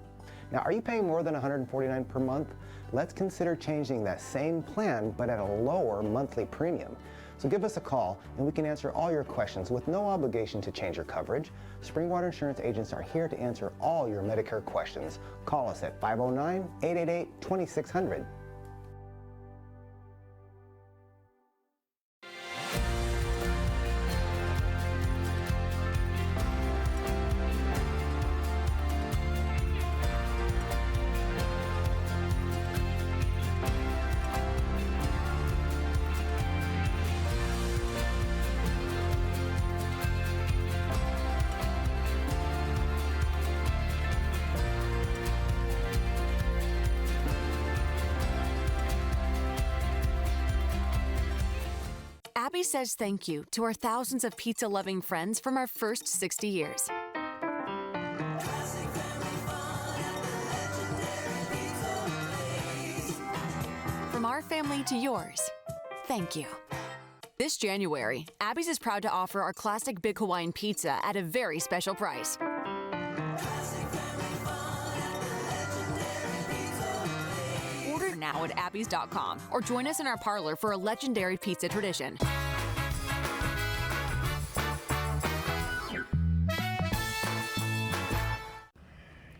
[SPEAKER 4] Now, are you paying more than $149 per month? Let's consider changing that same plan, but at a lower monthly premium. So give us a call, and we can answer all your questions with no obligation to change your coverage. Springwater Insurance agents are here to answer all your Medicare questions. Call us at 509-888-2600.
[SPEAKER 5] Abby says thank you to our thousands of pizza-loving friends from our first 60 years. From our family to yours, thank you. This January, Abby's is proud to offer our classic Big Hawaiian Pizza at a very special price. Order now at abbys.com or join us in our parlor for a legendary pizza tradition.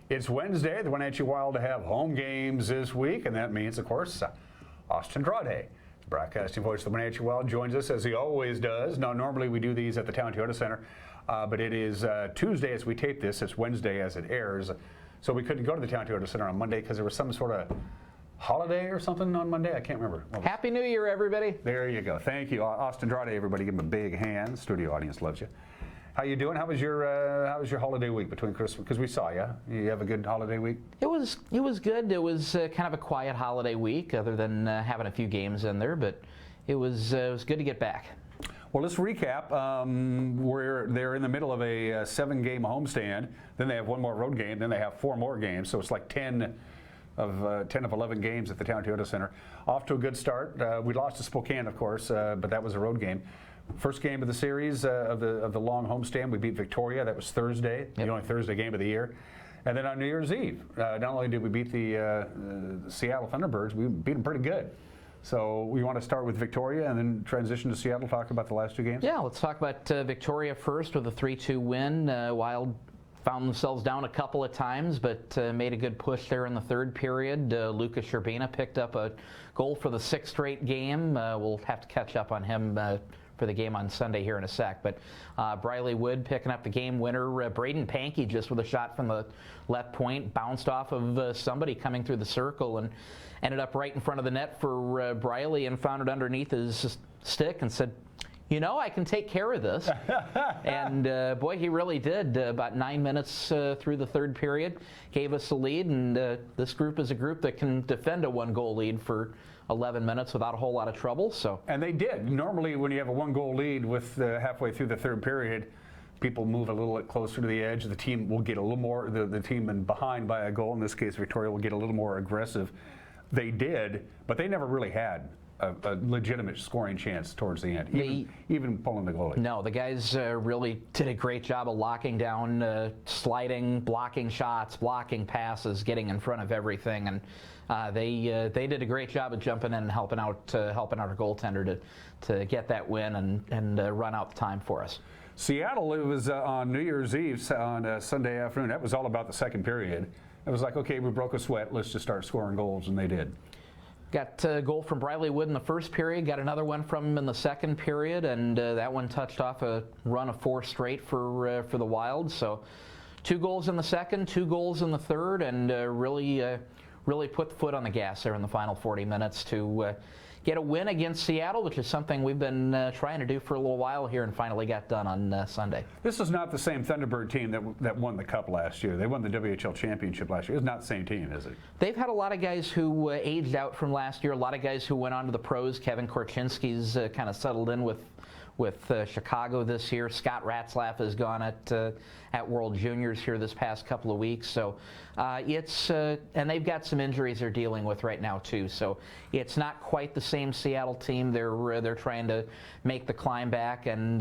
[SPEAKER 2] It's Wednesday. The Wenatchee Wild have home games this week, and that means, of course, Austin Drade, the broadcasting voice of the Wenatchee Wild, joins us as he always does. Now, normally we do these at the Town Toyota Center, but it is Tuesday as we tape this. It's Wednesday as it airs. So we couldn't go to the Town Toyota Center on Monday because there was some sort of holiday or something on Monday. I can't remember.
[SPEAKER 6] Happy New Year, everybody.
[SPEAKER 2] There you go. Thank you. Austin Drade, everybody. Give him a big hand. Studio audience loves you. How you doing? How was your holiday week between Christmas? Because we saw you. You have a good holiday week?
[SPEAKER 6] It was good. It was kind of a quiet holiday week, other than having a few games in there. But it was good to get back.
[SPEAKER 2] Well, let's recap. They're in the middle of a 7-game homestand. Then they have one more road game. Then they have 4 more games. So it's like 10 of 11 games at the Town Toyota Center. Off to a good start. We lost to Spokane, of course, but that was a road game. First game of the series of the long homestand, we beat Victoria. That was Thursday, the only Thursday game of the year. And then on New Year's Eve, not only did we beat the Seattle Thunderbirds, we beat them pretty good. So we want to start with Victoria and then transition to Seattle, talk about the last two games?
[SPEAKER 6] Yeah, let's talk about Victoria first with a 3-2 win. Wild found themselves down a couple of times, but made a good push there in the third period. Lucas Sherbina picked up a goal for the 6th straight game. We'll have to catch up on him for the game on Sunday here in a sec. But Briley Wood picking up the game winner. Braden Pankey just with a shot from the left point, bounced off of somebody coming through the circle and ended up right in front of the net for Briley and found it underneath his stick and said, you know, I can take care of this. And boy, he really did. About 9 minutes through the third period, gave us the lead, and this group is a group that can defend a 1-goal lead for 11 minutes without a whole lot of trouble. So,
[SPEAKER 2] and they did. Normally, when you have a 1-goal lead with halfway through the third period, people move a little bit closer to the edge. The team will get a little more, the team in behind by a goal, in this case Victoria, will get a little more aggressive. They did, but they never really had a legitimate scoring chance towards the end, even pulling the goalie.
[SPEAKER 6] No, the guys really did a great job of locking down, sliding, blocking shots, blocking passes, getting in front of everything, and they did a great job of jumping in and helping out our goaltender to get that win and run out the time for us.
[SPEAKER 2] Seattle, it was on New Year's Eve on Sunday afternoon. That was all about the second period. It was like, okay, we broke a sweat, let's just start scoring goals, and they did.
[SPEAKER 6] Got a goal from Briley Wood in the first period, got another one from him in the second period, and that one touched off a run of 4 straight for the Wild. So 2 goals in the second, 2 goals in the third, and really put the foot on the gas there in the final 40 minutes to get a win against Seattle, which is something we've been trying to do for a little while here and finally got done on Sunday.
[SPEAKER 2] This is not the same Thunderbird team that won the Cup last year. They won the WHL Championship last year. It's not the same team, is it?
[SPEAKER 6] They've had a lot of guys who aged out from last year, a lot of guys who went on to the pros. Kevin Korchinski's kind of settled in with Chicago this year. Scott Ratzlaff has gone at World Juniors here this past couple of weeks. So and they've got some injuries they're dealing with right now too. So it's not quite the same Seattle team. They're trying to make the climb back and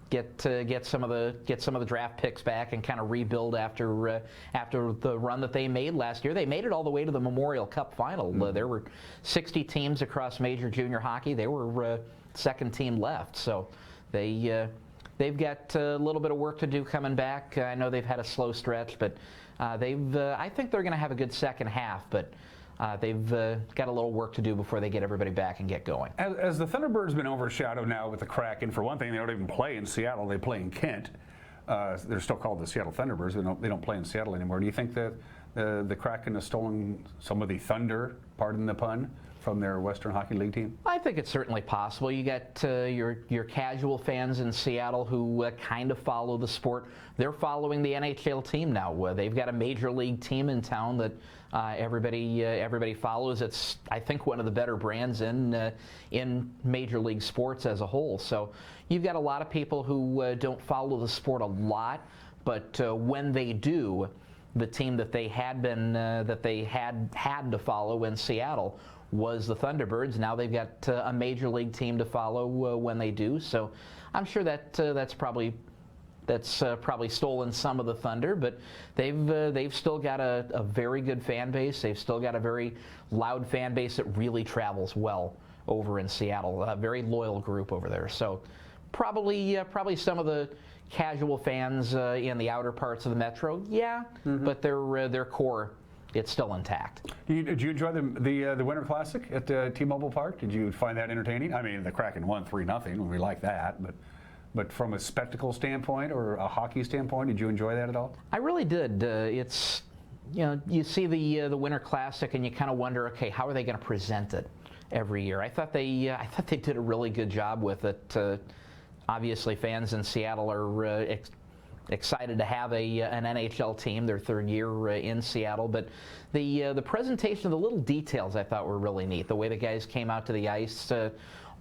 [SPEAKER 6] get some of the draft picks back and kind of rebuild after the run that they made last year. They made it all the way to the Memorial Cup final. There were 60 teams across major junior hockey. They were second team left, so they've got a little bit of work to do coming back. I know they've had a slow stretch, but I think they're going to have a good second half, but they've got a little work to do before they get everybody back and get going.
[SPEAKER 2] As the Thunderbirds been overshadowed now with the Kraken, for one thing, they don't even play in Seattle. They play in Kent. They're still called the Seattle Thunderbirds. They don't play in Seattle anymore. Do you think that the Kraken has stolen some of the thunder, pardon the pun, from their Western Hockey League team?
[SPEAKER 6] I think it's certainly possible. You got your casual fans in Seattle who kind of follow the sport. They're following the NHL team now. They've got a major league team in town that everybody follows. It's, I think, one of the better brands in major league sports as a whole. So you've got a lot of people who don't follow the sport a lot, but when they do, the team that they had to follow in Seattle was the Thunderbirds. Now they've got a major league team to follow when they do. So I'm sure that that's probably stolen some of the thunder, but they've still got a very good fan base. They've still got a very loud fan base that really travels well over in Seattle. A very loyal group over there. So probably some of the casual fans in the outer parts of the metro, but their core, it's still intact.
[SPEAKER 2] Did you enjoy the Winter Classic at T-Mobile Park? Did you find that entertaining? I mean, the Kraken won 3-0, and we like that, but from a spectacle standpoint or a hockey standpoint, did you enjoy that at all?
[SPEAKER 6] I really did. It's, you see the Winter Classic and you kind of wonder, okay, how are they going to present it every year? I thought they did a really good job with it. Obviously, fans in Seattle are excited to have an NHL team, their third year in Seattle, but the presentation of the little details I thought were really neat. The way the guys came out to the ice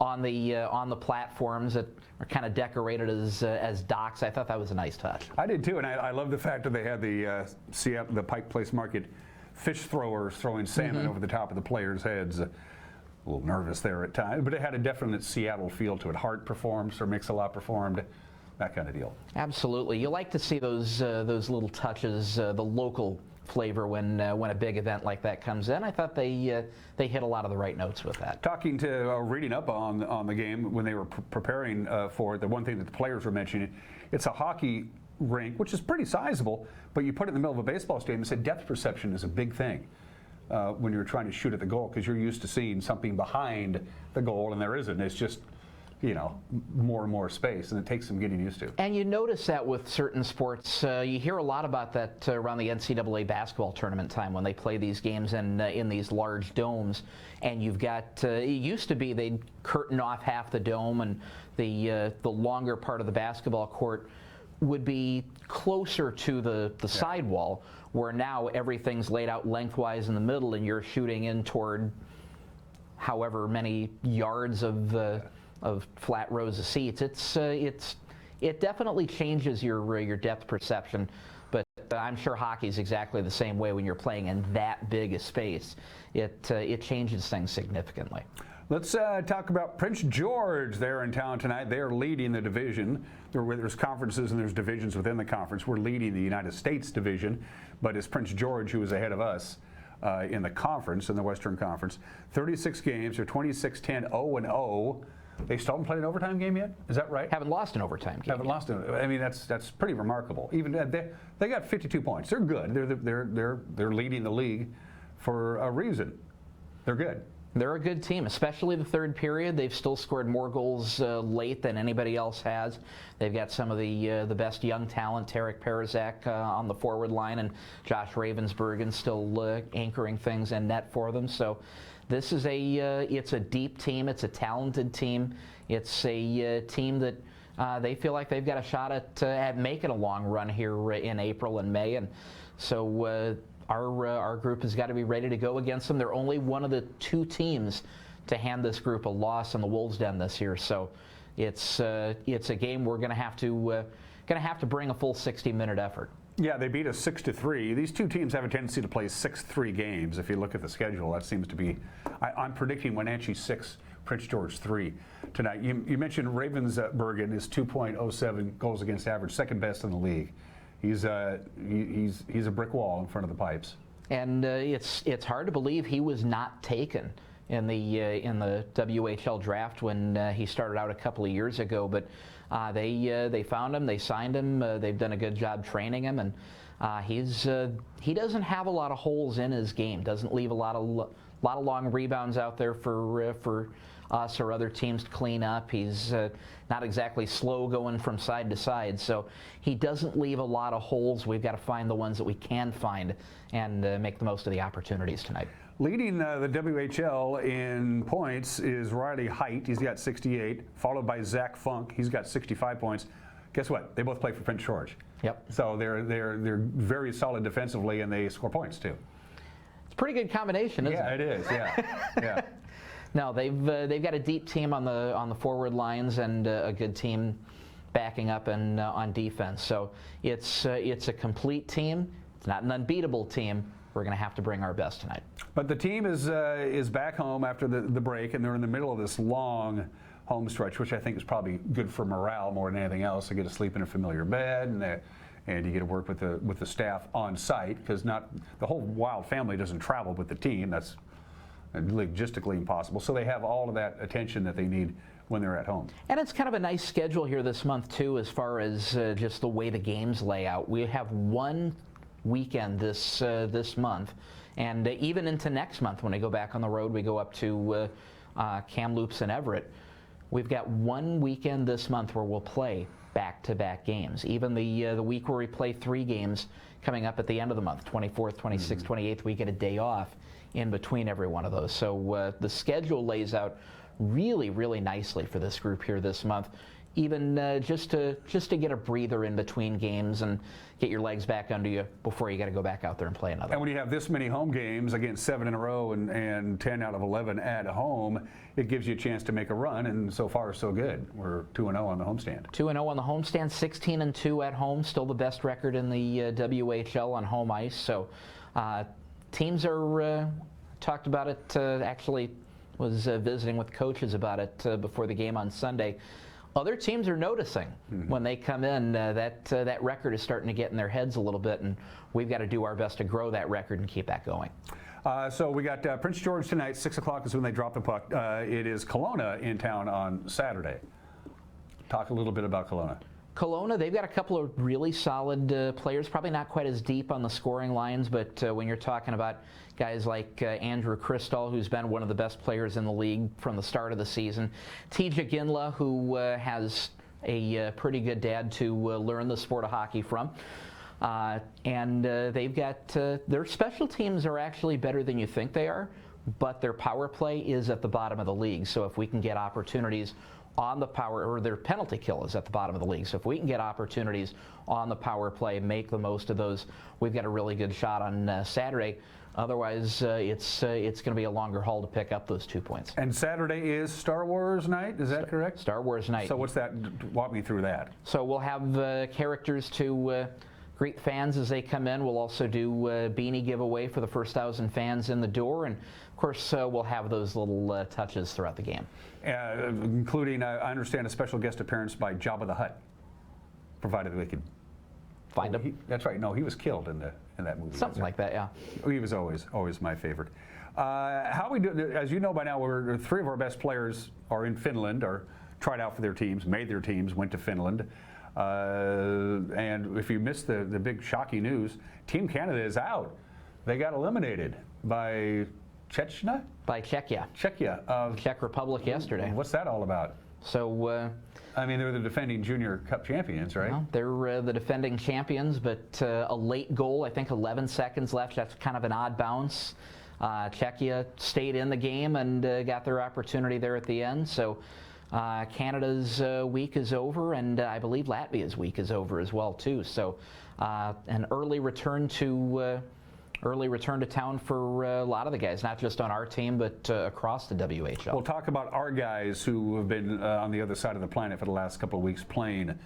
[SPEAKER 6] on the platforms that are kind of decorated as docks. I thought that was a nice touch.
[SPEAKER 2] I did too, and I love the fact that they had the Pike Place Market fish throwers throwing salmon over the top of the players' heads. A little nervous there at times, but it had a definite Seattle feel to it. Hart performed, Sir Mix-a-Lot performed, that kind of deal.
[SPEAKER 6] Absolutely. You like to see those little touches, the local flavor when a big event like that comes in. I thought they hit a lot of the right notes with that.
[SPEAKER 2] Talking to reading up on the game when they were preparing for it, the one thing that the players were mentioning, it's a hockey rink, which is pretty sizable, but you put it in the middle of a baseball stadium and said depth perception is a big thing when you're trying to shoot at the goal, because you're used to seeing something behind the goal and there isn't. It's just, more and more space, and it takes some getting used to.
[SPEAKER 6] And you notice that with certain sports. You hear a lot about that around the NCAA basketball tournament time when they play these games in these large domes. And you've got, it used to be they'd curtain off half the dome, and the longer part of the basketball court would be closer to the sidewall, where now everything's laid out lengthwise in the middle, and you're shooting in toward however many yards of flat rows of seats. It definitely changes your depth perception, but I'm sure hockey's exactly the same way when you're playing in that big a space. It changes things significantly.
[SPEAKER 2] Let's talk about Prince George. They're in town tonight. They are leading the division. There's conferences and there's divisions within the conference. We're leading the United States division, but it's Prince George who is ahead of us in the conference, in the Western Conference. 36 games. They're 26-10, 0-0. They still haven't played an overtime game yet? Is that right?
[SPEAKER 6] Haven't lost an overtime game.
[SPEAKER 2] Haven't lost it. I mean, that's pretty remarkable. Even they got 52 points. They're good. They're leading the league for a reason. They're good.
[SPEAKER 6] They're a good team, especially the third period. They've still scored more goals late than anybody else has. They've got some of the best young talent, Tarek Parizak on the forward line, and Josh Ravensbergen still anchoring things in net for them. So this is it's a deep team. It's a talented team. It's a team that they feel like they've got a shot at making a long run here in April and May, and so our group has got to be ready to go against them. They're only one of the two teams to hand this group a loss in the Wolves' Den this year, so it's a game we're going to have to bring a full 60-minute effort.
[SPEAKER 2] Yeah, they beat us 6-3. These two teams have a tendency to play 6-3 games. If you look at the schedule, that seems to be. I'm predicting Wenatchee 6, Prince George 3 tonight. You mentioned Ravensbergen is 2.07 goals against average, second best in the league. He's a brick wall in front of the pipes. And
[SPEAKER 6] it's hard to believe he was not taken in the WHL draft when he started out a couple of years ago. But they found him, they signed him, they've done a good job training him, and he doesn't have a lot of holes in his game. Doesn't leave a lot of long rebounds out there for us or other teams to clean up. He's not exactly slow going from side to side, so he doesn't leave a lot of holes. We've got to find the ones that we can find and make the most of the opportunities tonight.
[SPEAKER 2] Leading the WHL in points is Riley Height. He's got 68, followed by Zach Funk. He's got 65 points. Guess what? They both play for Prince George.
[SPEAKER 6] Yep.
[SPEAKER 2] So they're very solid defensively, and they score points too.
[SPEAKER 6] It's a pretty good combination, isn't it?
[SPEAKER 2] Yeah, it is. Yeah, yeah.
[SPEAKER 6] No, they've got a deep team on the forward lines and a good team backing up and on defense. So it's a complete team. It's not an unbeatable team. We're going to have to bring our best tonight.
[SPEAKER 2] But the team is back home after the break, and they're in the middle of this long home stretch, which I think is probably good for morale more than anything else. They get to sleep in a familiar bed, and you get to work with the staff on site, because not the whole Wild family doesn't travel with the team. That's logistically impossible. So they have all of that attention that they need when they're at home.
[SPEAKER 6] And it's kind of a nice schedule here this month too, as far as just the way the games lay out. We have one weekend this month, and even into next month when we go back on the road, we go up to Kamloops and Everett. We've got one weekend this month where we'll play back-to-back games. Even the week where we play 3 games coming up at the end of the month, 24th, 26th, 28th, we get a day off in between every one of those. So the schedule lays out really, really nicely for this group here this month. Even just to get a breather in between games and get your legs back under you before you got to go back out there and play another.
[SPEAKER 2] And when you have this many home games, against 7 in a row and 10 out of 11 at home, it gives you a chance to make a run, and so far so good. We're 2-0 on the homestand.
[SPEAKER 6] 2-0 on the homestand, 16-2 at home, still the best record in the WHL on home ice. So teams are, talked about it, actually was visiting with coaches about it before the game on Sunday. other teams are noticing when they come in that record is starting to get in their heads a little bit, and we've got to do our best to grow that record and keep that going.
[SPEAKER 2] So we got Prince George tonight. 6 o'clock is when they drop the puck. It is Kelowna in town on Saturday. Talk a little bit about Kelowna.
[SPEAKER 6] Kelowna, they've got a couple of really solid players, probably not quite as deep on the scoring lines, but when you're talking about guys like Andrew Cristall, who's been one of the best players in the league from the start of the season, TJ Ginla, who has a pretty good dad to learn the sport of hockey from. And they've got their special teams are actually better than you think they are, but their power play is at the bottom of the league. So if we can get opportunities on the power, or their penalty kill is at the bottom of the league. So if we can get opportunities on the power play, make the most of those, we've got a really good shot on Saturday. Otherwise, it's going to be a longer haul to pick up those 2 points.
[SPEAKER 2] And Saturday is Star Wars night, is that correct?
[SPEAKER 6] Star Wars night.
[SPEAKER 2] So what's that? Walk me through that.
[SPEAKER 6] So we'll have characters to greet fans as they come in. We'll also do beanie giveaway for the first 1,000 fans in the door, and of course we'll have those little touches throughout the game.
[SPEAKER 2] Including, I understand, a special guest appearance by Jabba the Hutt, provided we could
[SPEAKER 6] find him.
[SPEAKER 2] That's right. No, he was killed in that movie.
[SPEAKER 6] Something like that, yeah.
[SPEAKER 2] He was always my favorite. How we do? As you know by now, three of our best players are in Finland, or tried out for their teams, made their teams, went to Finland. And if you missed the big shocking news, Team Canada is out. They got eliminated by Czechia?
[SPEAKER 6] By Czechia.
[SPEAKER 2] Czechia.
[SPEAKER 6] Czech Republic yesterday.
[SPEAKER 2] What's that all about?
[SPEAKER 6] So,
[SPEAKER 2] I mean, they're the defending Junior Cup champions, right?
[SPEAKER 6] Well, they're the defending champions, but a late goal, I think 11 seconds left. That's kind of an odd bounce. Czechia stayed in the game and got their opportunity there at the end. So Canada's week is over, and I believe Latvia's week is over as well, too. So an early return to town for a lot of the guys, not just on our team, but across the WHL.
[SPEAKER 2] We'll talk about our guys who have been on the other side of the planet for the last couple of weeks playing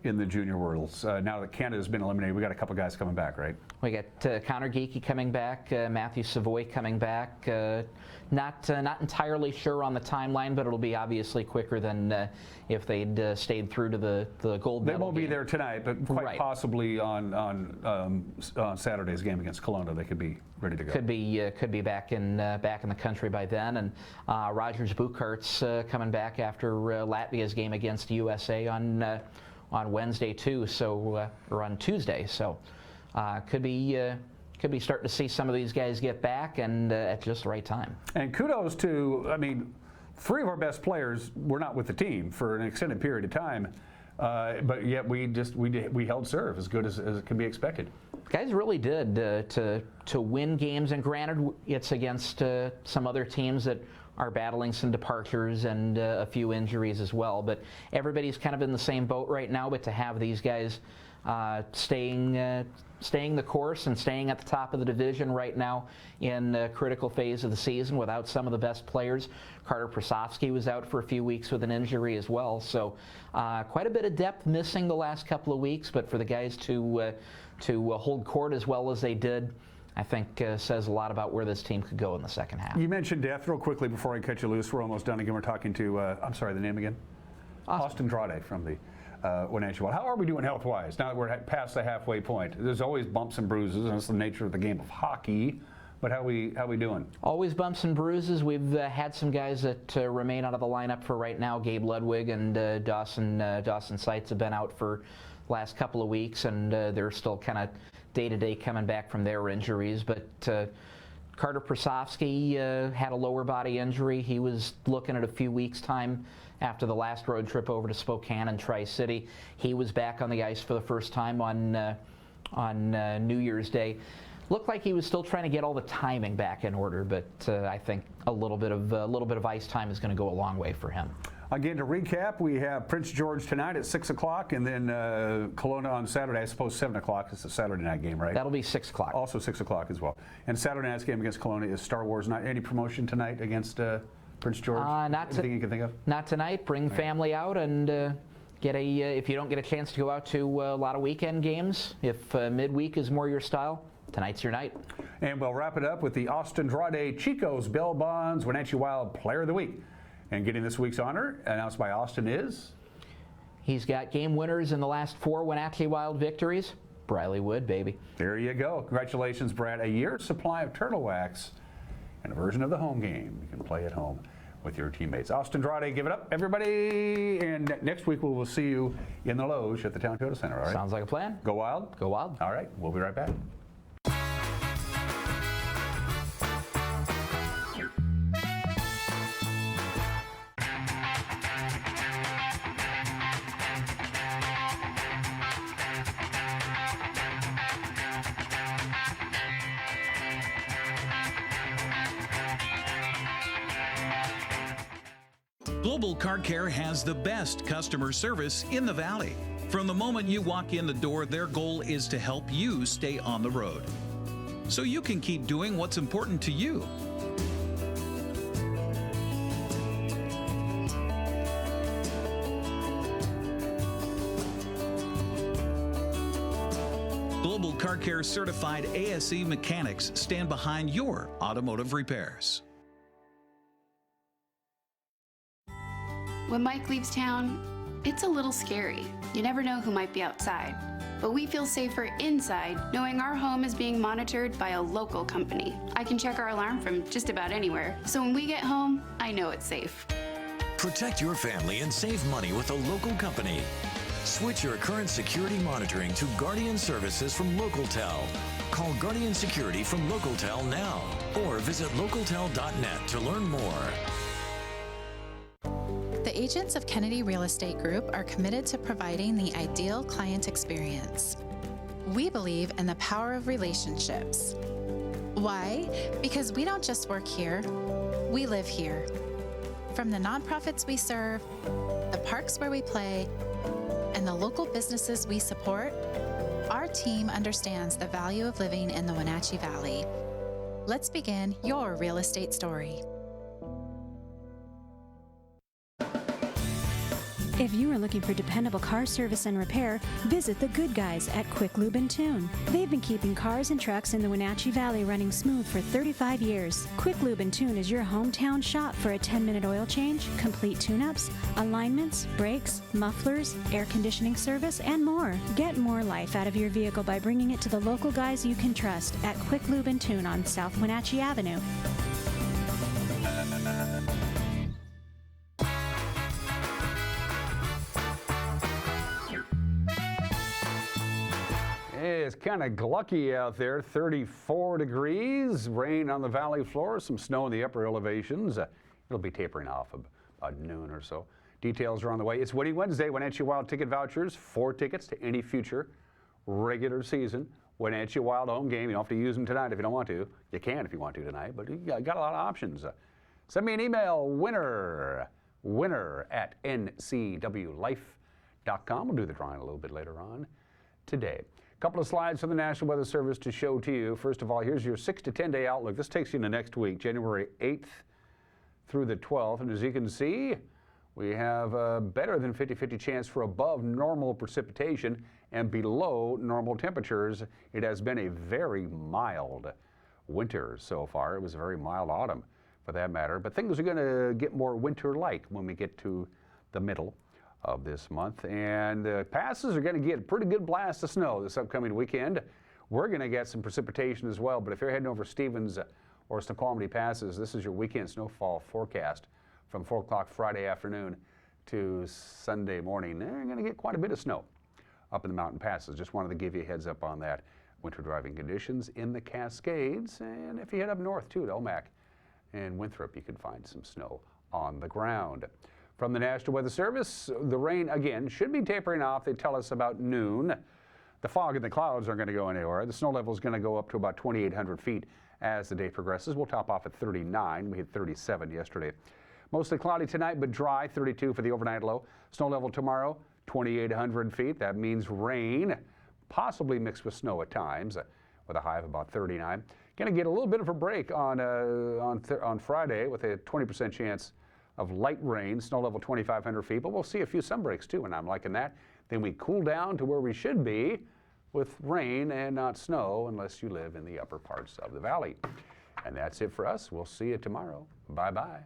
[SPEAKER 2] in the junior worlds. Now that Canada's been eliminated, we got a couple guys coming back, right?
[SPEAKER 6] We got Connor Geekie coming back, Matthew Savoy coming back. Not entirely sure on the timeline, but it'll be obviously quicker than if they'd stayed through to the gold medal.
[SPEAKER 2] They won't
[SPEAKER 6] game.
[SPEAKER 2] be there tonight, but quite
[SPEAKER 6] right.
[SPEAKER 2] Possibly on Saturday's game against Kelowna, they could be ready to go.
[SPEAKER 6] Could be back in the country by then. And Rogers Bukart's coming back after Latvia's game against USA on Wednesday too. So or on Tuesday. So could be starting to see some of these guys get back, and at just the right time.
[SPEAKER 2] And kudos to, I mean, three of our best players were not with the team for an extended period of time, but yet we held serve as good as it can be expected.
[SPEAKER 6] Guys really did to win games, and granted, it's against some other teams that are battling some departures and a few injuries as well. But everybody's kind of in the same boat right now. But to have these guys staying the course and staying at the top of the division right now in a critical phase of the season without some of the best players. Carter Prasovsky was out for a few weeks with an injury as well. So quite a bit of depth missing the last couple of weeks, but for the guys to hold court as well as they did, I think says a lot about where this team could go in the second half.
[SPEAKER 2] You mentioned depth real quickly before I cut you loose. We're almost done again. We're talking to, I'm sorry, the name again? Austin Drade from the Wenatchee. How are we doing health-wise now that we're past the halfway point? There's always bumps and bruises, and it's the nature of the game of hockey. But how we doing?
[SPEAKER 6] Always bumps and bruises. We've had some guys that remain out of the lineup for right now. Gabe Ludwig and Dawson Seitz have been out for the last couple of weeks, and they're still kind of day-to-day coming back from their injuries. But Carter Prasovsky had a lower body injury. He was looking at a few weeks' time after the last road trip over to Spokane and Tri-City. He was back on the ice for the first time on New Year's Day. Looked like he was still trying to get all the timing back in order, but I think a little bit of ice time is going to go a long way for him.
[SPEAKER 2] Again, to recap, we have Prince George tonight at 6 o'clock, and then Kelowna on Saturday. I suppose 7 o'clock is the Saturday night game, right?
[SPEAKER 6] That'll be 6 o'clock.
[SPEAKER 2] Also 6 o'clock as well. And Saturday night's game against Kelowna is Star Wars night. Any promotion tonight against Prince George? Anything you can think of?
[SPEAKER 6] Not tonight. Bring family out and get if you don't get a chance to go out to a lot of weekend games, if midweek is more your style, tonight's your night.
[SPEAKER 2] And we'll wrap it up with the Austin Drade Chico's Bell Bonds Wenatchee Wild Player of the Week. And getting this week's honor, announced by Austin, is
[SPEAKER 6] He's got game winners in the last 4 Wenatchee Wild victories. Briley Wood, baby.
[SPEAKER 2] There you go. Congratulations, Brad. A year's supply of turtle wax and a version of the home game you can play at home with your teammates. Austin Andrade, give it up, everybody. And next week we will see you in the Loge at the Town Toyota Center, all right?
[SPEAKER 6] Sounds like a plan.
[SPEAKER 2] Go Wild?
[SPEAKER 6] Go Wild.
[SPEAKER 2] All right, we'll be right back.
[SPEAKER 10] Global Car Care has the best customer service in the Valley. From the moment you walk in the door, their goal is to help you stay on the road, so you can keep doing what's important to you. Global Car Care certified ASE mechanics stand behind your automotive repairs.
[SPEAKER 7] When Mike leaves town, it's a little scary. You never know who might be outside. But we feel safer inside knowing our home is being monitored by a local company. I can check our alarm from just about anywhere, so when we get home, I know it's safe.
[SPEAKER 8] Protect your family and save money with a local company. Switch your current security monitoring to Guardian Services from LocalTel. Call Guardian Security from LocalTel now, or visit localtel.net to learn more.
[SPEAKER 9] The agents of Kennedy Real Estate Group are committed to providing the ideal client experience. We believe in the power of relationships. Why? Because we don't just work here, we live here. From the nonprofits we serve, the parks where we play, and the local businesses we support, our team understands the value of living in the Wenatchee Valley. Let's begin your real estate story.
[SPEAKER 11] If you are looking for dependable car service and repair, visit the good guys at Quick Lube and Tune. They've been keeping cars and trucks in the Wenatchee Valley running smooth for 35 years. Quick Lube and Tune is your hometown shop for a 10-minute oil change, complete tune-ups, alignments, brakes, mufflers, air conditioning service, and more. Get more life out of your vehicle by bringing it to the local guys you can trust at Quick Lube and Tune on South Wenatchee Avenue.
[SPEAKER 2] It's kind of glucky out there, 34 degrees, rain on the valley floor, some snow in the upper elevations. It'll be tapering off about noon or so. Details are on the way. It's Winning Wednesday. Wenatchee Wild ticket vouchers, 4 tickets to any future regular season Wenatchee Wild home game. You don't have to use them tonight if you don't want to. You can if you want to tonight, but you got a lot of options. Send me an email, winner@ncwlife.com. We'll do the drawing a little bit later on today. A couple of slides from the National Weather Service to show to you. First of all, here's your 6 to 10 day outlook. This takes you into next week, January 8th through the 12th. And as you can see, we have a better than 50-50 chance for above normal precipitation and below normal temperatures. It has been a very mild winter so far. It was a very mild autumn for that matter. But things are going to get more winter-like when we get to the middle of this month, and passes are going to get a pretty good blast of snow this upcoming weekend. We're going to get some precipitation as well, but if you're heading over Stevens or Snoqualmie Passes, this is your weekend snowfall forecast from 4 o'clock Friday afternoon to Sunday morning. They're going to get quite a bit of snow up in the mountain passes. Just wanted to give you a heads up on that. Winter driving conditions in the Cascades, and if you head up north too to Omak and Winthrop, you can find some snow on the ground. From the National Weather Service, the rain, again, should be tapering off. They tell us about noon. The fog and the clouds aren't going to go anywhere. The snow level is going to go up to about 2,800 feet as the day progresses. We'll top off at 39. We hit 37 yesterday. Mostly cloudy tonight, but dry, 32 for the overnight low. Snow level tomorrow, 2,800 feet. That means rain, possibly mixed with snow at times, with a high of about 39. Going to get a little bit of a break on Friday with a 20% chance of light rain, snow level 2,500 feet, but we'll see a few sunbreaks too, and I'm liking that. Then we cool down to where we should be with rain and not snow unless you live in the upper parts of the valley. And that's it for us. We'll see you tomorrow. Bye-bye.